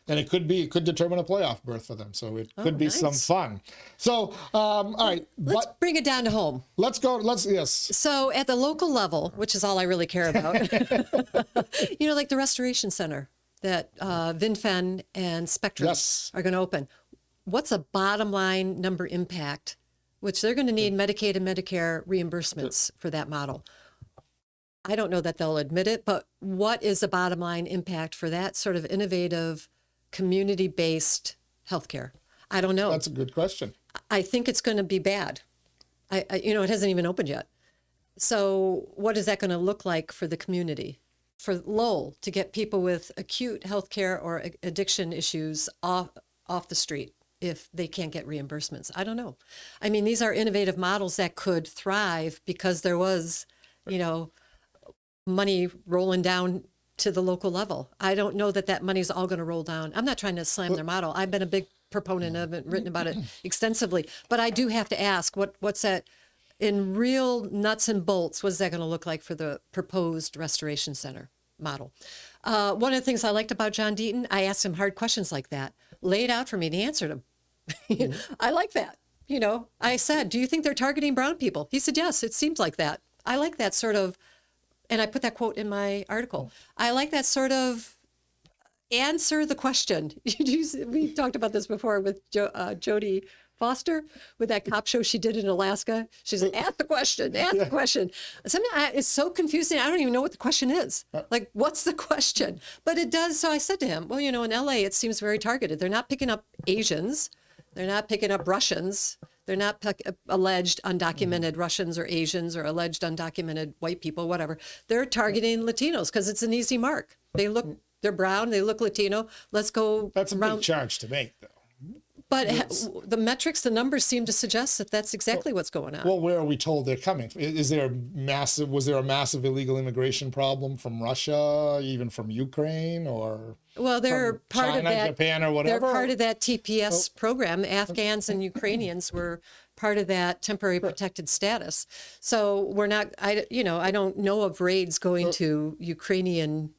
And it could determine a playoff berth for them. So it could be some nice. fun. So, all right. Let's bring it down to home. Let's go. Yes. So at the local level, which is all I really care about, like the Restoration Center that VinFen and Spectrum Yes. are going to open. What's a bottom line number impact, which they're going to need Medicaid and Medicare reimbursements for that model? I don't know that they'll admit it, but what is the bottom line impact for that sort of innovative, community-based healthcare? I don't know. That's a good question. I think it's going to be bad. It hasn't even opened yet. So what is that going to look like for the community? For Lowell to get people with acute healthcare or addiction issues off the street if they can't get reimbursements? I don't know. I mean, these are innovative models that could thrive because there was, money rolling down to the local level. I don't know that money's all going to roll down. I'm not trying to slam their model. I've been a big proponent of it, written about it extensively. But I do have to ask, what's that in real nuts and bolts? What's that going to look like for the proposed Restoration Center model? One of the things I liked about John Deaton, I asked him hard questions like that, laid out for me, and he answered them. I like that. I said, do you think they're targeting brown people? He said, yes, it seems like that. I like that sort of, and I put that quote in my article. I like that sort of answer the question. We talked about this before with Jodie Foster with that cop show she did in Alaska. She's like, ask the question, ask the question. Sometimes it's so confusing. I don't even know what the question is. Like, what's the question? But it does. So I said to him, well, in LA, it seems very targeted. They're not picking up Asians. They're not picking up Russians. They're not alleged undocumented Russians or Asians or alleged undocumented white people, whatever. They're targeting Latinos because it's an easy mark. They're brown, they look Latino. Let's go. That's a big charge to make, though. But the metrics, the numbers seem to suggest that that's exactly what's going on. Well, where are we told they're coming? Was there a massive illegal immigration problem from Russia, even from Ukraine, or well, they're from part China, of that. Japan, or whatever? They're part of that TPS program. Afghans and Ukrainians were part of that temporary protected status. So we're not. I don't know of raids going to Ukrainian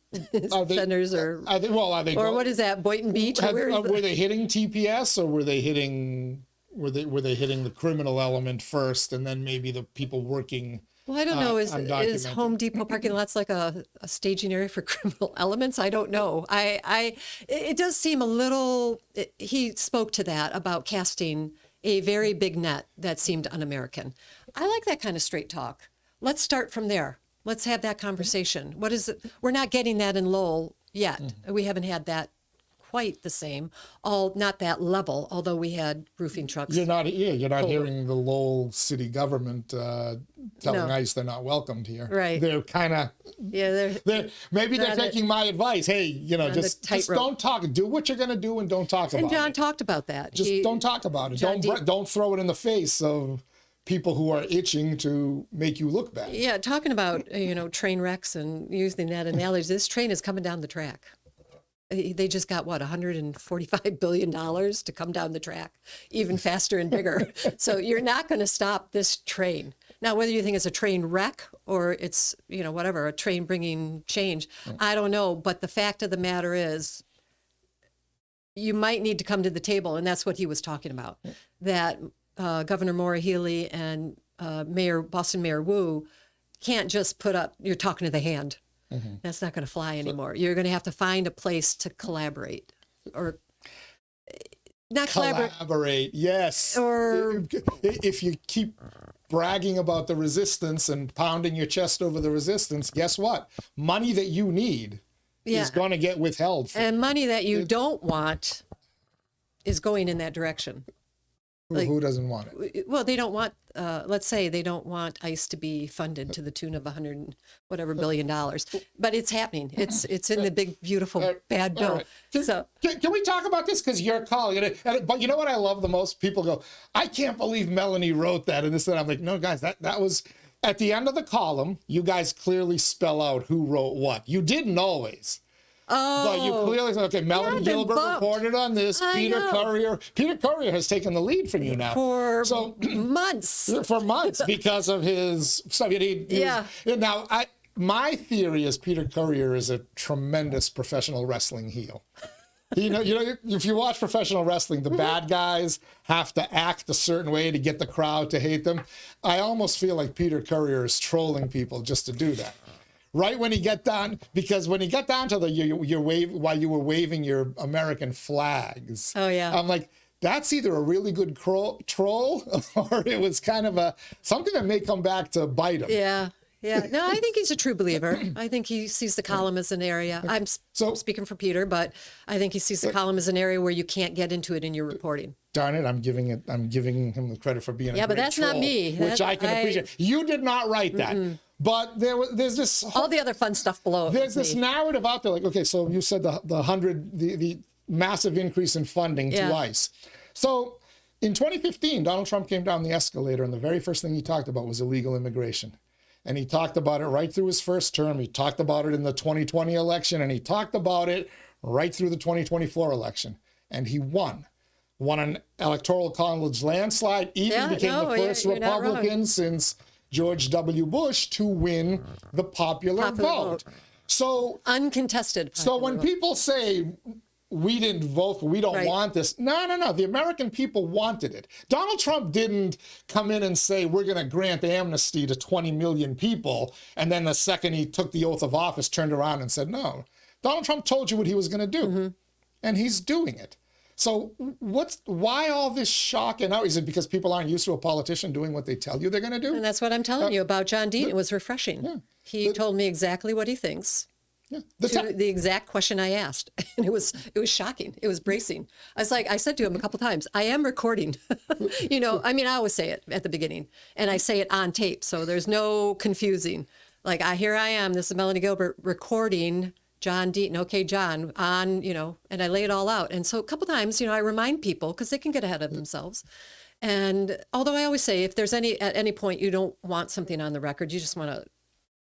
centers or what is that, Boynton Beach? Were they hitting TPS, or were they hitting the criminal element first, and then maybe the people working? Well, I don't know. Is undocumented? Home Depot parking lots like a staging area for criminal elements? I don't know. It does seem a little. He spoke to that about casting a very big net that seemed un-American. I like that kind of straight talk. Let's start from there. Let's have that conversation. What is it? We're not getting that in Lowell yet. We haven't had that quite the same, not that level, although we had roofing trucks. You're not hearing the Lowell city government telling ICE they're not welcomed here. Right. They're kind of, they're taking my advice. Hey, just don't talk. Do what you're going to do and don't talk about it. And John talked about that. Just don't talk about it. Don't throw it in the face of people who are itching to make you look bad. Yeah, talking about, train wrecks and using that analogy, this train is coming down the track. They just got, $145 billion to come down the track, even faster and bigger. So you're not going to stop this train. Now, whether you think it's a train wreck or it's, a train bringing change, I don't know. But the fact of the matter is, you might need to come to the table. And that's what he was talking about, that Governor Maura Healey and Boston Mayor Wu can't just you're talking to the hand. Mm-hmm. That's not going to fly anymore. You're going to have to find a place to collaborate or not collaborate. Yes. Or if you keep bragging about the resistance and pounding your chest over the resistance, guess what? Money that you need is going to get withheld. And money that you don't want is going in that direction. Who doesn't want it? Well, they don't want, let's say they don't want ICE to be funded to the tune of 100 and whatever billion dollars, but it's happening. It's in the big, beautiful, bad bill. Right. So Can we talk about this? Because you're calling it. But you know what I love the most? People go, I can't believe Melanie wrote that. And this and I'm like, no, guys, that was at the end of the column. You guys clearly spell out who wrote what. You didn't always. But you clearly said, okay, Melanie Gilbert reported on this. Peter Courier has taken the lead from you now. For months. For months because of his stuff. Now, my theory is Peter Courier is a tremendous professional wrestling heel. You know, if you watch professional wrestling, the bad guys have to act a certain way to get the crowd to hate them. I almost feel like Peter Courier is trolling people just to do that. Right when he got down, because when he got down to your wave while you were waving your American flags, I'm like, that's either a really good troll or it was kind of something that may come back to bite him. Yeah. No, I think he's a true believer. I think he sees the column as an area. I'm speaking for Peter, but I think he sees the column as an area where you can't get into it in your reporting. Darn it, I'm giving him the credit for being a great but that's troll, not me. Which I can appreciate. You did not write that. But there's this all the other fun stuff below. There's this narrative out there, like, okay, so you said the massive increase in funding to ICE. So in 2015, Donald Trump came down the escalator, and the very first thing he talked about was illegal immigration. And he talked about it right through his first term. He talked about it in the 2020 election, and he talked about it right through the 2024 election. And he won an electoral college landslide, even became the first Republican since George W. Bush to win the popular vote. So uncontested. So when people say we didn't vote, we don't want this. No. The American people wanted it. Donald Trump didn't come in and say we're going to grant amnesty to 20 million people, and then the second he took the oath of office, turned around and said no. Donald Trump told you what he was going to do, and he's doing it. So why all this shock and outrage? Is it because people aren't used to a politician doing what they tell you they're going to do? And that's what I'm telling you about John Dean. It was refreshing. Yeah. He told me exactly what he thinks. Yeah. The exact question I asked. And it was shocking. It was bracing. I said to him a couple times, I am recording. I always say it at the beginning, and I say it on tape. So there's no confusing. Like, here I am. This is Melanie Gilbert recording John Deaton, okay, John, on, and I lay it all out. And so a couple times, I remind people because they can get ahead of themselves. And although I always say, if there's at any point you don't want something on the record, you just want to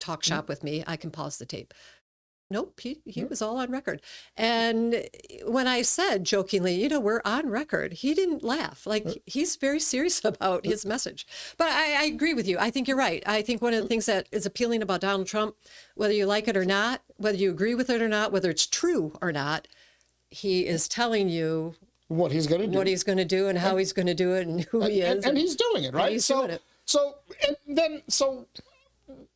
talk shop with me, I can pause the tape. Nope, he was all on record. And when I said jokingly, we're on record, he didn't laugh. Like, he's very serious about his message. But I agree with you. I think you're right. I think one of the things that is appealing about Donald Trump, whether you like it or not, whether you agree with it or not, whether it's true or not, he is telling you what he's going to do, and how he's going to do it, and who he is. And he's doing it, right? He's doing it. So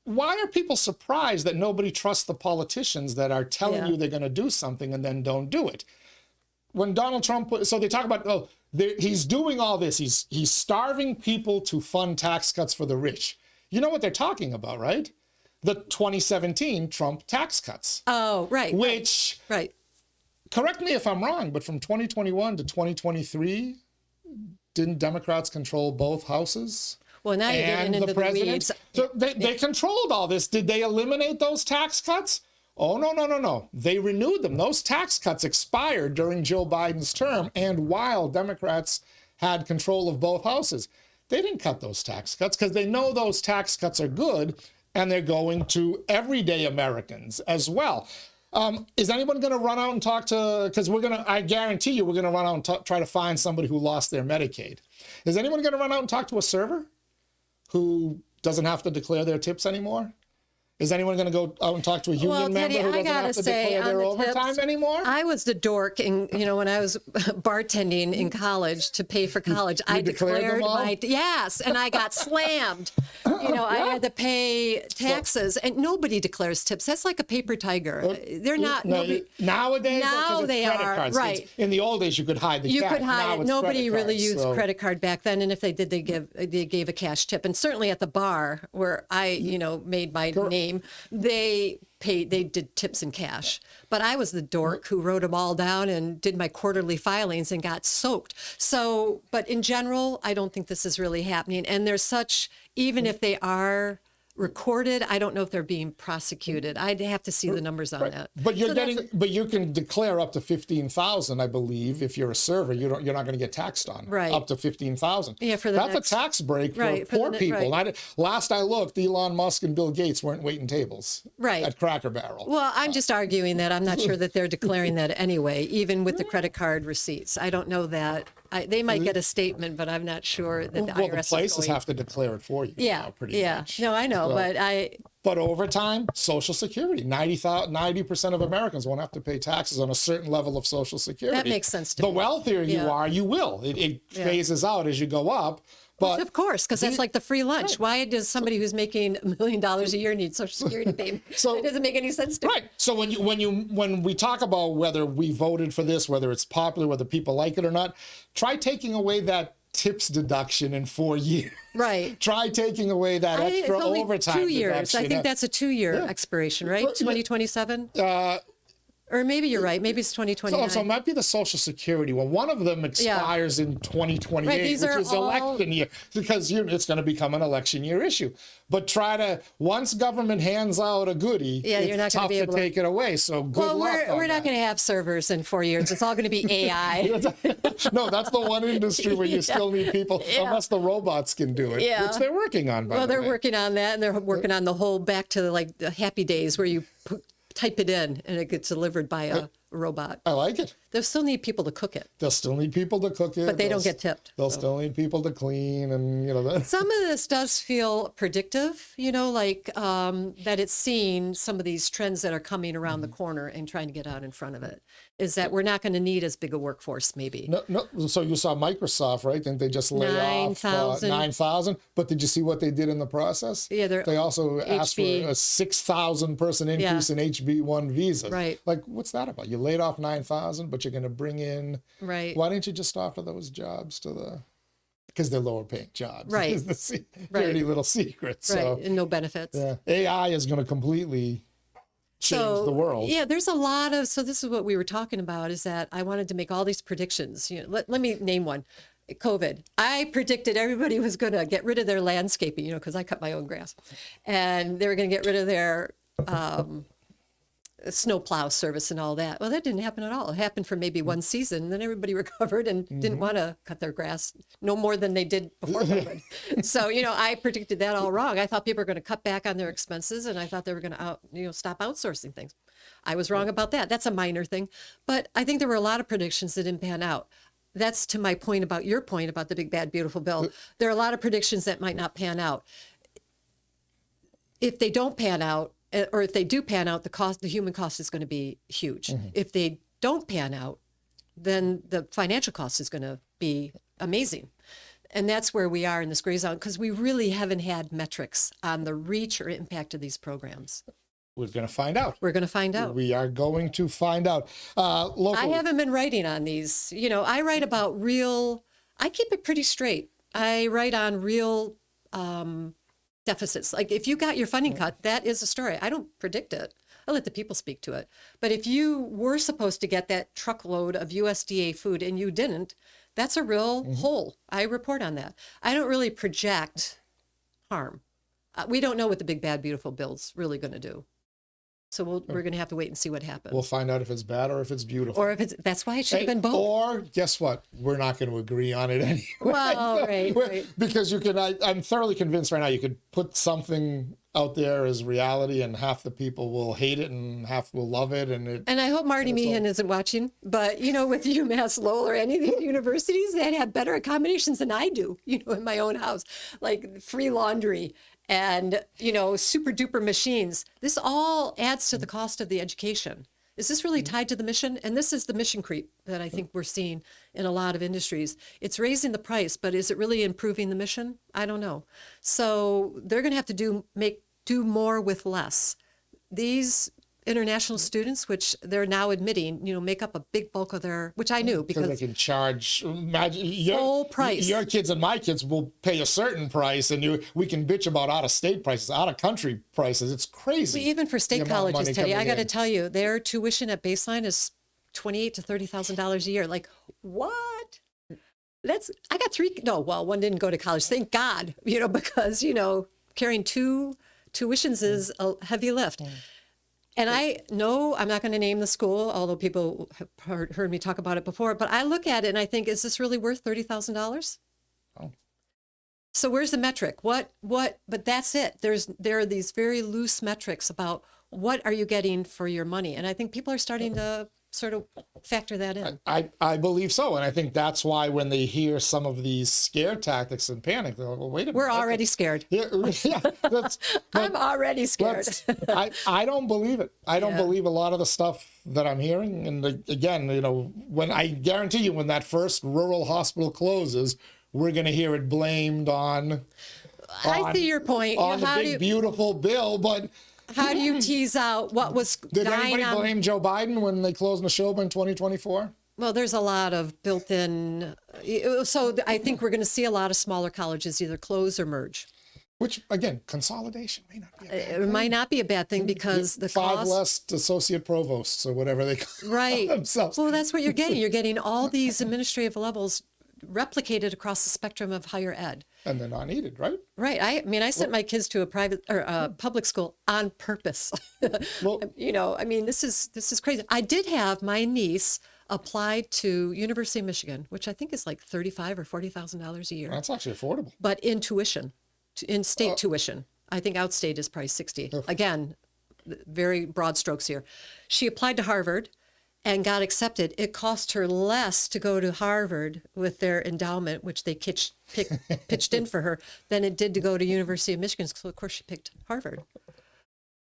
why are people surprised that nobody trusts the politicians that are telling you they're going to do something and then don't do it? When Donald Trump, so they talk about, he's doing all this. He's starving people to fund tax cuts for the rich. You know what they're talking about, right? The 2017 Trump tax cuts. Oh, right. Which, correct me if I'm wrong, but from 2021 to 2023, didn't Democrats control both houses? Well, now you're getting into the weeds. So they controlled all this. Did they eliminate those tax cuts? Oh, no. They renewed them. Those tax cuts expired during Joe Biden's term, and while Democrats had control of both houses. They didn't cut those tax cuts because they know those tax cuts are good, and they're going to everyday Americans as well. Is anyone going to run out and talk to, because I guarantee you, we're going to run out and try to find somebody who lost their Medicaid. Is anyone going to run out and talk to a server who doesn't have to declare their tips anymore? Is anyone going to go out and talk to a union member who doesn't have to declare their overtime anymore? I was the dork, when I was bartending in college to pay for college. I declared yes, and I got slammed. I had to pay taxes, and nobody declares tips. That's like a paper tiger. They're not. Nowadays, now they are cards. right. In the old days, you could hide the cash. You could hide it. Nobody really used so. credit card back then, and if they did, they gave a cash tip. And certainly at the bar where I, made my name name, they did tips in cash. But I was the dork who wrote them all down and did my quarterly filings and got soaked. So, but in general, I don't think this is really happening. And there's such, even if they are recorded, I don't know if they're being prosecuted. I'd have to see the numbers on that. But but you can declare up to 15,000, I believe, if you're a server. You're not going to get taxed on Right. up to 15,000. Yeah, for that's a tax break for poor people. Last I looked, Elon Musk and Bill Gates weren't waiting tables at Cracker Barrel. Well, I'm just arguing that I'm not sure that they're declaring that anyway, even with the credit card receipts. I don't know that. They might get a statement, but I'm not sure that the IRS Well, the places is going. have to declare it for you. Yeah, now, pretty much. No, I know, So- But over time, Social Security, 90% of Americans won't have to pay taxes on a certain level of Social Security. That makes sense to the me. wealthier you are, you will. It phases out as you go up. But of course, because that's like the free lunch. Why does somebody who's making $1 million a year need Social Security payment? It doesn't make any sense to me. Right. So when we talk about whether we voted for this, whether it's popular, whether people like it or not, try taking away that tips deduction in 4 years. Right. Try taking away that extra it's only overtime 2 years. deduction. I think that's a 2-year expiration, right? 2027? Or maybe you're right. Maybe it's 2029. So it might be the Social Security one. One of them expires in 2028, Right, which is election year, because it's going to become an election year issue. But once government hands out a goodie, you're not it's gonna tough be to able to take it away. So good luck. We're not going to have servers in 4 years. It's all going to be AI. No, that's the one industry where you still need people, unless the robots can do it, which they're working on, by the way. They're working on that, and they're working on the whole back to like the happy days where you type it in and it gets delivered by a robot. I like it. They'll still need people to cook it. They'll still need people to cook it. But they don't get tipped. They'll still need people to clean and, that. Some of this does feel predictive, like that it's seeing some of these trends that are coming around the corner and trying to get out in front of it. Is that we're not going to need as big a workforce, maybe. No. So you saw Microsoft, right? Didn't they just lay off 9,000? But did you see what they did in the process? Yeah, they also asked for a 6,000 person increase in HB1 visas. Right. Like, what's that about? You laid off 9,000, but you're going to bring in. Right. Why didn't you just offer those jobs because they're lower paying jobs. Right. Is the dirty little secret. So, right. And no benefits. Yeah. AI is going to completely change the world. Yeah, there's a lot of, so this is what we were talking about, is that I wanted to make all these predictions. Let me name one. COVID. I predicted everybody was going to get rid of their landscaping, because I cut my own grass. And they were going to get rid of their snow plow service and all that. Well, that didn't happen at all. It happened for maybe one season. And then everybody recovered and didn't want to cut their grass no more than they did before COVID. So, I predicted that all wrong. I thought people were going to cut back on their expenses, and I thought they were going to stop outsourcing things. I was wrong about that. That's a minor thing. But I think there were a lot of predictions that didn't pan out. That's to my point about your point about the big, bad, beautiful bill. There are a lot of predictions that might not pan out. If they don't pan out, or if they do pan out, the human cost is going to be huge. If they don't pan out, then the financial cost is going to be amazing. And that's where we are in this gray zone, because we really haven't had metrics on the reach or impact of these programs. We're going to find out. We're going to find out. We are going to find out. I haven't been writing on these. I write about I keep it pretty straight. I write on real deficits. Like if you got your funding cut, that is a story. I don't predict it. I let the people speak to it. But if you were supposed to get that truckload of USDA food and you didn't, that's a real hole. I report on that. I don't really project harm. We don't know what the big, bad, beautiful bill's really going to do. So we're going to have to wait and see what happens. We'll find out if it's bad or if it's beautiful. Or if that's why it should have been both. Or guess what? We're not going to agree on it anyway. Well, right. Because I'm thoroughly convinced right now you could put something out there as reality and half the people will hate it and half will love it. And I hope Marty Meehan isn't watching, but with UMass Lowell or any of these universities that have better accommodations than I do, in my own house, like free laundry and, super duper machines. This all adds to the cost of the education. Is this really tied to the mission? And this is the mission creep that I think we're seeing in a lot of industries. It's raising the price, but is it really improving the mission? I don't know. So they're going to have to do more with less. These international students, which they're now admitting, make up a big bulk of their, which I knew Because because they can charge, imagine, full price. Your kids and my kids will pay a certain price, and we can bitch about out-of-state prices, out-of-country prices. It's crazy. Even for state the amount of colleges, money Teddy, I coming got to in. tell you, their tuition at baseline is $28,000 to $30,000 a year. Like, what? I got three. No, well, one didn't go to college. Thank God, because carrying two tuitions is a heavy lift. And I know I'm not going to name the school, although people have heard me talk about it before. But I look at it and I think, is this really worth $30,000? Oh. So where's the metric? What? But that's it. There are these very loose metrics about what are you getting for your money, and I think people are starting to sort of factor that in. I believe so, and I think that's why when they hear some of these scare tactics and panic, they're like, well, wait a minute. We're already scared. Yeah, I'm already scared. I don't believe it. I don't believe a lot of the stuff that I'm hearing. And again, when I guarantee you, when that first rural hospital closes, we're going to hear it blamed on I see your point. on the big, beautiful bill, but how do you tease out what was did dying anybody on? blame Joe Biden when they closed Neshoba in 2024? Well, there's a lot of built-in. So I think we're going to see a lot of smaller colleges either close or merge. Which, again, consolidation may not be a bad It thing. might not be a bad thing because the Five cost. less associate provosts or whatever they call Right. themselves. Well, that's what you're getting. You're getting all these administrative levels replicated across the spectrum of higher ed. And they're not needed, right? Right. I sent my kids to a private or a public school on purpose. Well, this is crazy. I did have my niece apply to University of Michigan, which I think is like $35,000 or $40,000 a year, that's actually affordable. but in tuition, in state tuition. I think outstate is probably 60. Again, very broad strokes here. She applied to Harvard and got accepted. It cost her less to go to Harvard with their endowment, which they pitched in for her, than it did to go to University of Michigan. So of course she picked Harvard.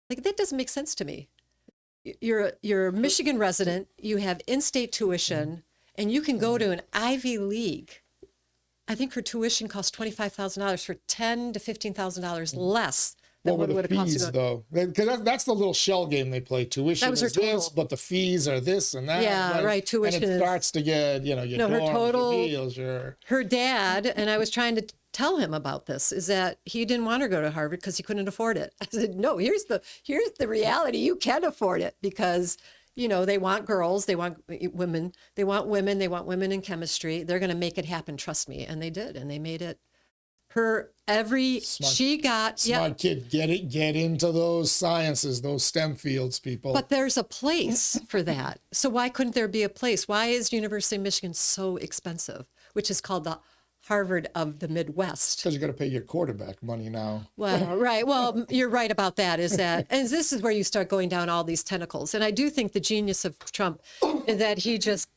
Like, that doesn't make sense to me. You're a Michigan resident, you have in-state tuition, and you can go to an Ivy League. I think her tuition costs $25,000 for $10,000 to $15,000 less than What were what it the would have cost fees, to go. though? Because that's the little shell game they play. Tuition That was her is this, total. but the fees are this and that. Yeah, right, tuition And it is- starts to get, your No, her dorms, total- your meals, your... Her dad, and I was trying to tell him about this, is that he didn't want her to go to Harvard because he couldn't afford it. I said, no, here's the reality. You can afford it because, they want girls, they want women, they want women in chemistry. They're going to make it happen. Trust me. And they did. And they made it. She got, Smart kid, get into those sciences, those STEM fields, people. but there's a place for that. So why couldn't there be a place? Why is University of Michigan so expensive, which is called the Harvard of the Midwest? Because you got to pay your quarterback money now. Well, right. Well, you're right about that. And this is where you start going down all these tentacles. And I do think the genius of Trump is that he just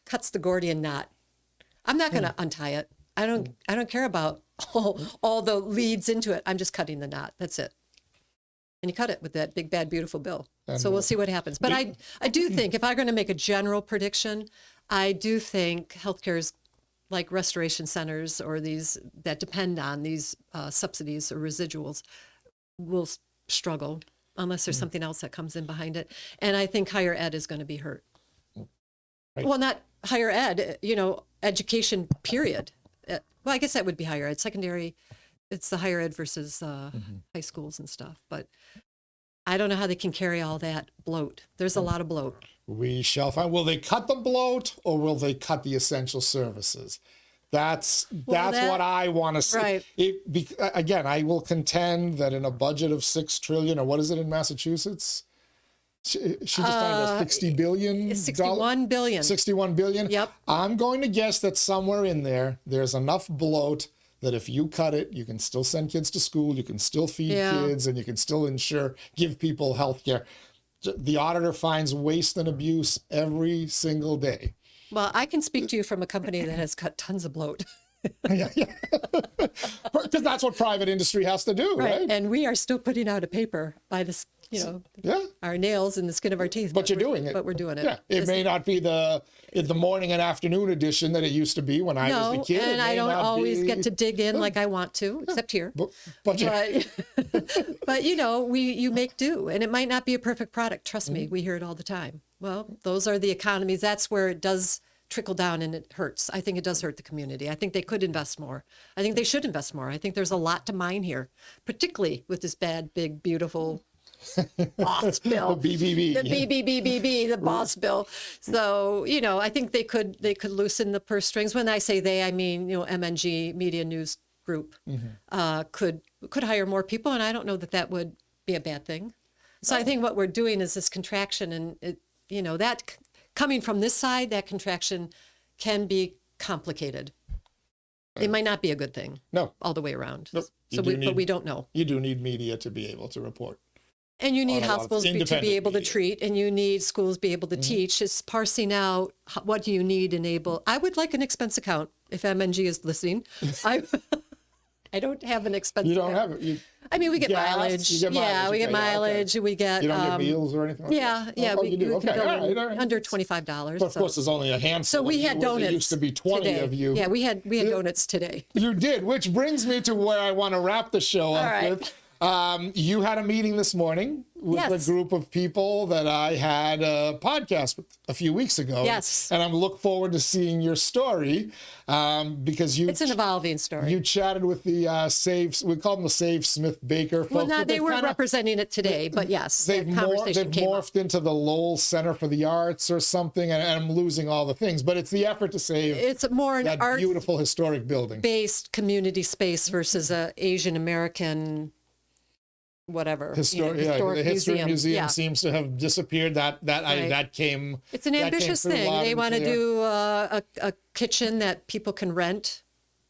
cuts the Gordian knot. I'm not going to untie it. I don't care about all the leads into it. I'm just cutting the knot. That's it. And he cut it with that big, bad, beautiful bill. So we'll see what happens. But I do think, if I'm going to make a general prediction, I do think healthcare is like restoration centers or these that depend on these subsidies or residuals will struggle unless there's something else that comes in behind it. And I think higher ed is going to be hurt. Right. Well, not higher ed, education, period. Well, I guess that would be higher ed. Secondary, it's the higher ed versus high schools and stuff. But I don't know how they can carry all that bloat. There's a lot of bloat. We shall find. Will they cut the bloat or will they cut the essential services? That's what I want to see. Right. Again, I will contend that in a budget of $6 trillion, or what is it in Massachusetts? She just signed a $60 billion. 61 billion. 61 billion. Yep. I'm going to guess that somewhere in there's enough bloat that if you cut it, you can still send kids to school, you can still feed kids, and you can still give people health care. The auditor finds waste and abuse every single day. Well, I can speak to you from a company that has cut tons of bloat. Yeah, yeah. Because that's what private industry has to do, right? And we are still putting out a paper by this, our nails and the skin of our teeth. But you're doing it. But we're doing it. Yeah, it may not be the morning and afternoon edition that it used to be when I was the kid. And I don't always get to dig in like I want to, except here. But you make do, and it might not be a perfect product. Trust me, we hear it all the time. Well, those are the economies. That's where it does trickle down and it hurts. I think it does hurt the community. I think they could invest more. I think they should invest more. I think there's a lot to mine here, particularly with this bad, big, beautiful boss bill. The BBB. The BBBBB, the boss bill. So, I think they could loosen the purse strings. When I say they, I mean, MNG, Media News Group, could hire more people, and I don't know that would be a bad thing. So I think what we're doing is this contraction, and that coming from this side, that contraction can be complicated. It might not be a good thing. No. All the way around. Nope. But we don't know. You do need media to be able to report. And you need hospitals to be able to media. treat, and you need schools be able to teach. It's parsing out what do you need enable. I would like an expense account if MNG is listening. I don't have an expense account. You don't have it. I mean, we get Gas, mileage. you get mileage. Yeah, we get mileage. Okay. We get. You don't get meals or anything like yeah, that? yeah. Oh, we you do? can Okay. go All right. under $25. But of course, there's only a handful. So we had donuts. There used to be 20 today. of you. Yeah, we had donuts today. You did, which brings me to where I want to wrap the show up right. with. You had a meeting this morning with a group of people that I had a podcast with a few weeks ago. Yes. And I'm look forward to seeing your story because It's an evolving story. You chatted with the we call them the Save Smith Baker folks. Well, no, they weren't representing it today, but yes, They've conversation came up. morphed into the Lowell Center for the Arts or something, and I'm losing all the things. But it's the effort to save It's more an that beautiful historic building. based community space versus a Asian American whatever. The history museum Yeah. seems to have disappeared. That came. It's an ambitious thing. They want to do a kitchen that people can rent,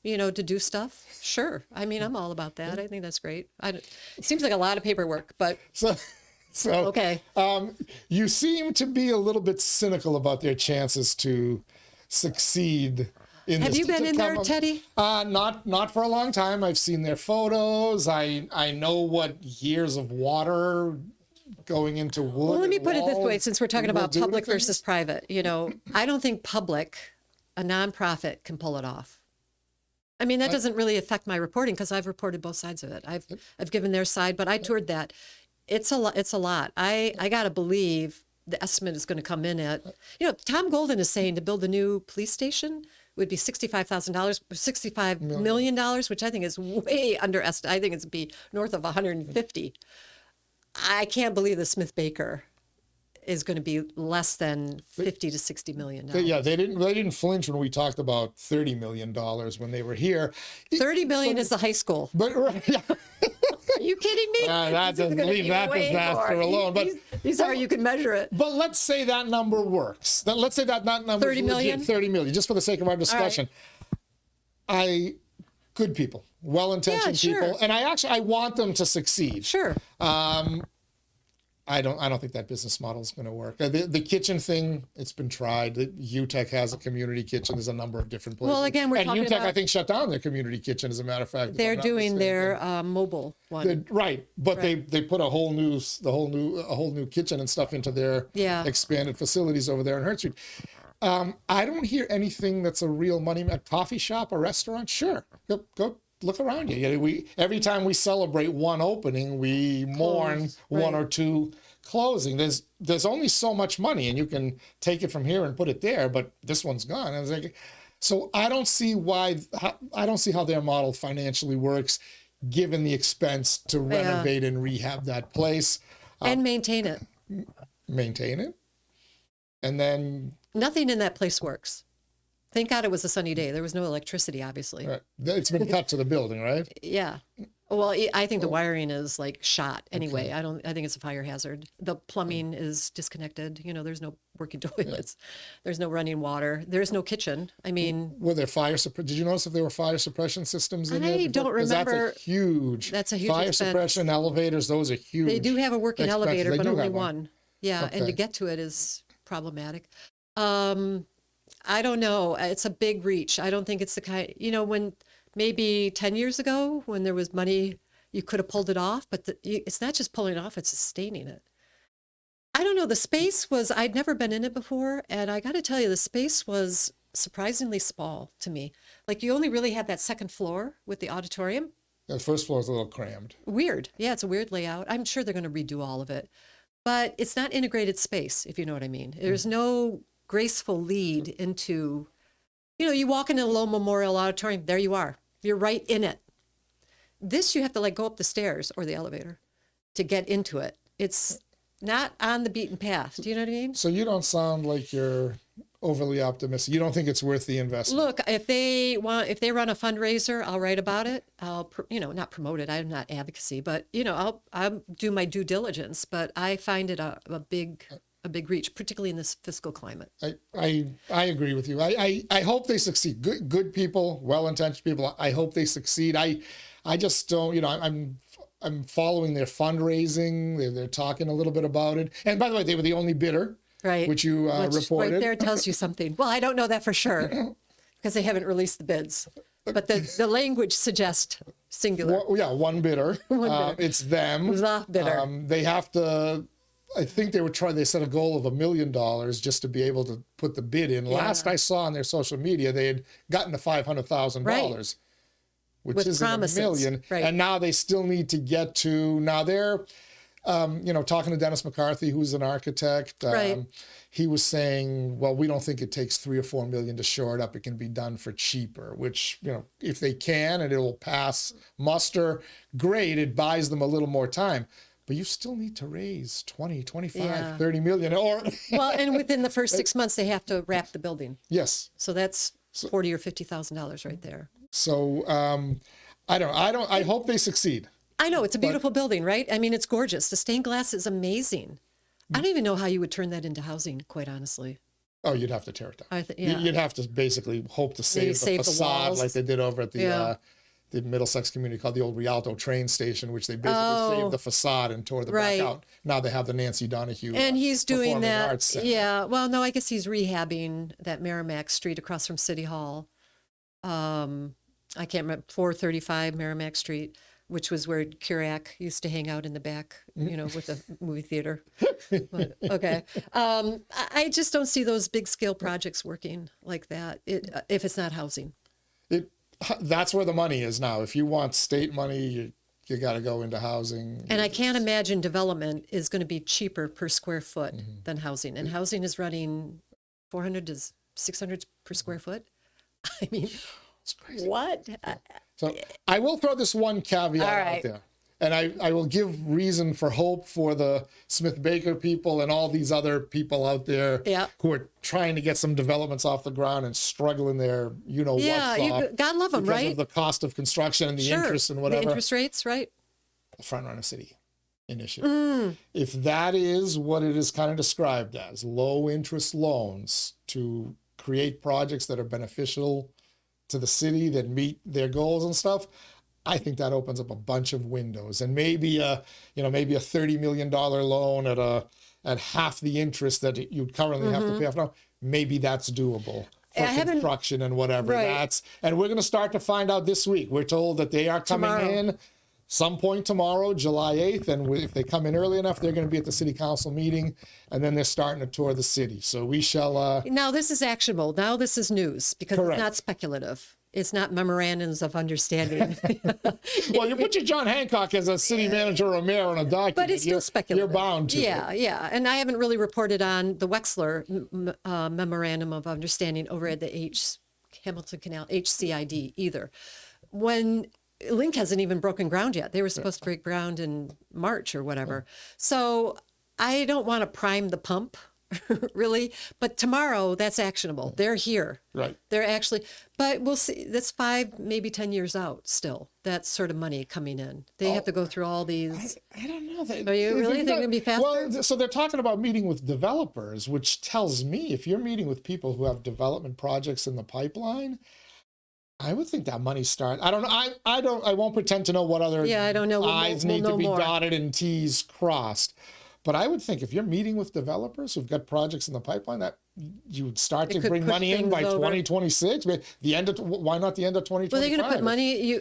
to do stuff. Sure. I mean, I'm all about that. I think that's great. It seems like a lot of paperwork, but So okay. You seem to be a little bit cynical about their chances to succeed. Have you been in there, Teddy? Not for a long time. I've seen their photos. I know what years of water going into wood. Well, let me put it this way, since we're talking about do to public things. versus private. I don't think public, a nonprofit, can pull it off. I mean, that doesn't really affect my reporting because I've reported both sides of it. I've given their side, but I toured that. It's a lot. It's a lot. I gotta believe the estimate is going to come in at. Tom Golden is saying to build a new police station would be $65,000, $65 million, which I think is way underestimated. I think it's be north of 150. I can't believe the Smith Baker is going to be less than 50 to 60 million. Yeah, they didn't flinch when we talked about $30 million when they were here. 30 million is the high school. But yeah. Are you kidding me? Leave that disaster alone. But these are you can measure it. But let's say that number works. Let's say that number 30 million? 30 million, just for the sake of our discussion. Good people, well-intentioned Yeah, sure. people, and I want them to succeed. Sure. I don't think that business model is going to work. The kitchen thing, it's been tried. UTech has a community kitchen. There's a number of different places. Well, again, we're talking UTech, about, I think, shut down their community kitchen. As a matter of fact, if they're I'm not doing mistaken. their mobile one. Right, but they put a whole new kitchen and stuff into their expanded facilities over there in Hurt Street. I don't hear anything that's a real money. A coffee shop, a restaurant, sure. Go look around you. Every time we celebrate one opening, we mourn one or two closing. There's only so much money, and you can take it from here and put it there, but this one's gone. And it's like, so I don't see how their model financially works, given the expense to renovate and rehab that place and maintain it. Maintain it, and then nothing in that place works. Thank God it was a sunny day. There was no electricity, obviously. Right. It's been cut to the building, right? Yeah. Well, I think the wiring is like shot anyway. Okay. I think it's a fire hazard. The plumbing is disconnected. There's no working toilets. There's no running water. There's no kitchen. I mean, were there did you notice if there were fire suppression systems in there? I don't remember. That's a huge fire expense. suppression elevators. Those are huge. They do have a working elevator, but only one. Yeah. Okay. And to get to it is problematic. I don't know. It's a big reach. I don't think it's the kind, when maybe 10 years ago when there was money, you could have pulled it off, but it's not just pulling it off, it's sustaining it. I don't know. The space was, I'd never been in it before. And I got to tell you, the space was surprisingly small to me. Like you only really had that second floor with the auditorium. The first floor is a little crammed. Weird. Yeah, it's a weird layout. I'm sure they're going to redo all of it. But it's not integrated space, if you know what I mean. There's no graceful lead into, you walk into the Lowell Memorial Auditorium, there you are. You're right in it. This, you have to like go up the stairs or the elevator to get into it. It's not on the beaten path. Do you know what I mean? So you don't sound like you're overly optimistic. You don't think it's worth the investment? Look, if they run a fundraiser, I'll write about it. I'll, not promote it. I'm not advocacy, but I'll do my due diligence. But I find it a big reach, particularly in this fiscal climate. I agree with you. I hope they succeed. Good people, well-intentioned people. I hope they succeed. I just don't. I'm following their fundraising. They're talking a little bit about it. And by the way, they were the only bidder. Right. Which you reported. Right there tells you something. Well, I don't know that for sure because they haven't released the bids. But the language suggests singular. Well, one bidder. It's them. The bidder. They have to, I think they set a goal of $1 million just to be able to put the bid in. Yeah. Last I saw on their social media, they had gotten to $500,000. Right. Which isn't $1 million. Right. And now they still need to get to, now they're, talking to Dennis McCarthy, who's an architect, right. He was saying, well, we don't think it takes $3 or $4 million to shore it up. It can be done for cheaper, which, if they can and it'll pass muster, great. It buys them a little more time. But you still need to raise 20, 25, 30 million. Well, and within the first 6 months, they have to wrap the building. Yes. So that's $40,000 or $50,000 right there. So I hope they succeed. I know, it's a beautiful building, right? I mean, it's gorgeous. The stained glass is amazing. I don't even know how you would turn that into housing, quite honestly. Oh, you'd have to tear it down. Yeah. You'd have to basically hope to save the facade like they did over at the Middlesex community called the old Rialto train station, which they basically saved the facade and tore the back out. Now they have the Nancy Donahue and he's doing that. Arts Center. Yeah. Well, no, I guess he's rehabbing that Merrimack Street across from City Hall. I can't remember, 435 Merrimack Street, which was where 𝐃𝐚𝐢𝐥𝐲 used to hang out in the back, with the movie theater. But, okay. I just don't see those big scale projects working like that if it's not housing. That's where the money is now. If you want state money, you got to go into housing. And I can't imagine development is going to be cheaper per square foot than housing. And housing is running 400 to 600 per square foot. I mean, it's crazy. What? So I will throw this one caveat out there. And I will give reason for hope for the Smith-Baker people and all these other people out there who are trying to get some developments off the ground and struggling there, God love them, right? Because of the cost of construction and the interest and whatever. The interest rates, right? The Front Runner City initiative. If that is what it is kind of described as, low interest loans to create projects that are beneficial to the city that meet their goals and stuff, I think that opens up a bunch of windows, and maybe a $30 million loan at half the interest that you'd currently have to pay off now. Maybe that's doable for construction and whatever. Right. And we're going to start to find out this week. We're told that they are coming in some point tomorrow, July 8th, and if they come in early enough, they're going to be at the city council meeting, and then they're starting to tour the city. So we shall. Now this is actionable. Now this is news because it's not speculative. It's not memorandums of understanding. Well, you put your John Hancock as a city manager or mayor on a document. But it's still speculative. You're bound to. Yeah. And I haven't really reported on the Wexler memorandum of understanding over at the Hamilton Canal, HCID either. When Link hasn't even broken ground yet. They were supposed to break ground in March or whatever. So I don't want to prime the pump, really. But tomorrow, that's actionable. They're here. Right. They're actually, but we'll see. That's 5, maybe 10 years out still. That sort of money coming in. They have to go through all these. I don't know. Are you really thinking it'd be faster? Well, so they're talking about meeting with developers, which tells me if you're meeting with people who have development projects in the pipeline, I would think that money starts. I don't know. I won't pretend to know what other I don't know. I's need to be more. dotted and T's crossed. But I would think if you're meeting with developers who've got projects in the pipeline, that you would start to could bring push money in things by over. 2026. Why not the end of 2025? Well, they're going to put money.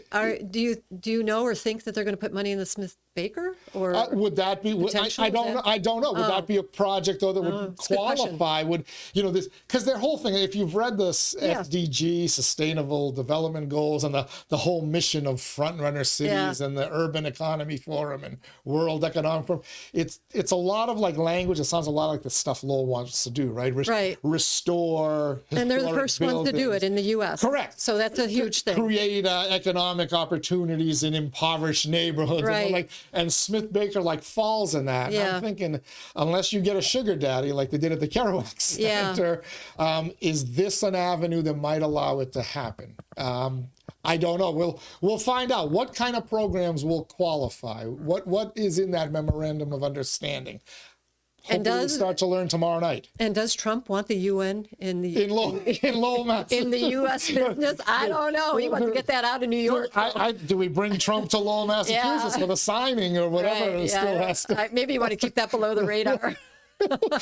Do you know or think that they're going to put money in the Smith-Baker or would that be? potential? I don't know. I don't know. Would that be a project though that would that's a good question. qualify? Would this? Because their whole thing. If you've read this Yeah. SDG, Sustainable Development Goals, and the whole mission of frontrunner cities and the Urban Economy Forum and World Economic Forum, it's a lot of like language. It sounds a lot like the stuff Lowell wants to do, right? Right. Restore. And they're the historic first ones to do buildings. it in the U.S. Correct. So that's a huge thing. Create economic opportunities in impoverished neighborhoods, Right. and Smith-Baker like falls in that. And Yeah. I'm thinking, unless you get a sugar daddy like they did at the 𝐃𝐚𝐢𝐥𝐲 Yeah. Center, is this an avenue that might allow it to happen? I don't know. We'll find out what kind of programs will qualify. What is in that memorandum of understanding? Hopefully we'll start to learn tomorrow night. And does Trump want the UN in Lowell, Mass. in the U.S. business? I don't know. He wants to get that out of New York. Do we bring Trump to Lowell, Massachusetts for the signing or whatever? Right, It still has to. Maybe you want to keep that below the radar.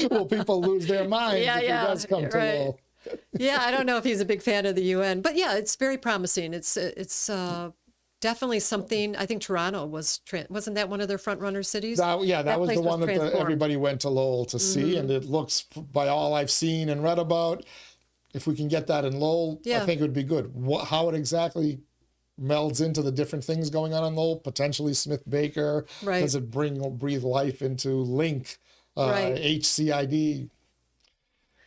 Will people lose their minds if he does come to right. Lowell? Yeah, I don't know if he's a big fan of the UN, but yeah, it's very promising. It's definitely something. I think Toronto wasn't that one of their front runner cities? That was place the one that transformed. everybody went to Lowell to see, and it looks, by all I've seen and read about, if we can get that in Lowell, I think it would be good. How it exactly melds into the different things going on in Lowell, potentially Smith-Baker, Right. does it breathe life into Link, Right. HCID?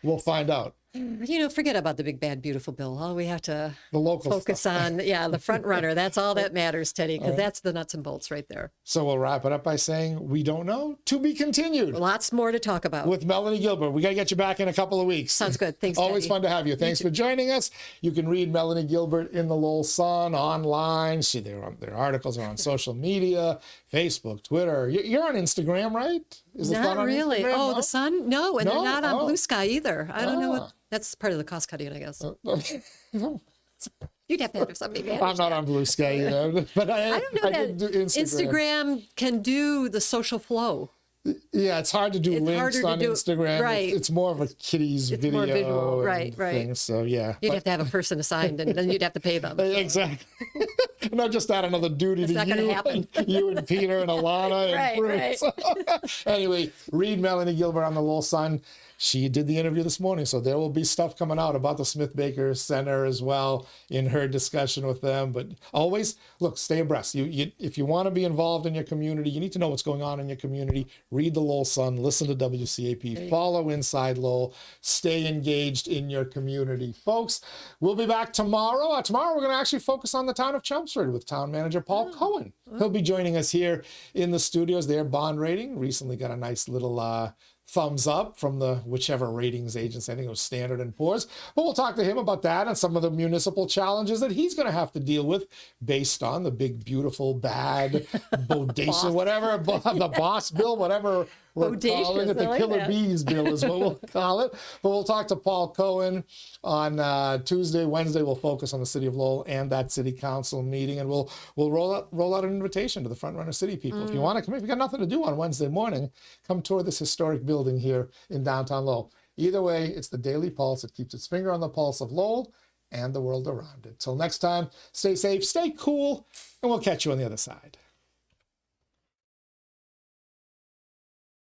We'll find out. Forget about the big, bad, beautiful bill. All we have to The local focus stuff. on, the front runner. That's all that matters, Teddy, because that's the nuts and bolts right there. So we'll wrap it up by saying we don't know. To be continued. Lots more to talk about. With Melanie Gilbert. We got to get you back in a couple of weeks. Sounds good. Thanks, Always Teddy. fun to have you. Thanks for joining us. You can read Melanie Gilbert in the Lowell Sun online. See their articles are on social media, Facebook, Twitter. You're on Instagram, right? Is the Sun Not on really. Instagram? Oh, No? the Sun? No, and No? they're not on Oh. Blue Sky either. I don't know Ah. what. That's part of the cost cutting, I guess. You'd have to have something. I'm not on Blue Sky either, but I don't know did that do Instagram. Instagram can do the social flow. Yeah, it's hard to do It's links harder to on do- Instagram. right. It's more of a kiddies It's video more visual, and right. things. So yeah. You'd But- have to have a person assigned, and then you'd have to pay them. Exactly. Not just add another duty It's to not gonna you, happen. you and Peter and Alana and Right, Bruce. Anyway, read Melanie Gilbert on the Lowell Sun. She did the interview this morning, so there will be stuff coming out about the Smith-Baker Center as well in her discussion with them. But always, look, stay abreast. If you want to be involved in your community, you need to know what's going on in your community. Read the Lowell Sun, listen to WCAP, follow Inside Lowell, stay engaged in your community. Folks, we'll be back tomorrow. Tomorrow we're going to actually focus on the town of Chelmsford with town manager Paul Cohen. He'll be joining us here in the studios. Their bond rating recently got a nice little thumbs up from the whichever ratings agency. I think it was Standard & Poor's. But we'll talk to him about that and some of the municipal challenges that he's going to have to deal with based on the big, beautiful, bad, bodacious, whatever, the boss bill, whatever we're calling it. Bodacious, I The like Killer that. Bees bill is what we'll call it. But we'll talk to Paul Cohen on Tuesday. Wednesday, we'll focus on the city of Lowell and that city council meeting. And we'll roll out an invitation to the Front Runner City people. If you want to come, if you got nothing to do on Wednesday morning, come tour this historic building here in downtown Lowell. Either way, it's the Daily Pulse. It keeps its finger on the pulse of Lowell and the world around it. Till next time, stay safe, stay cool, and we'll catch you on the other side.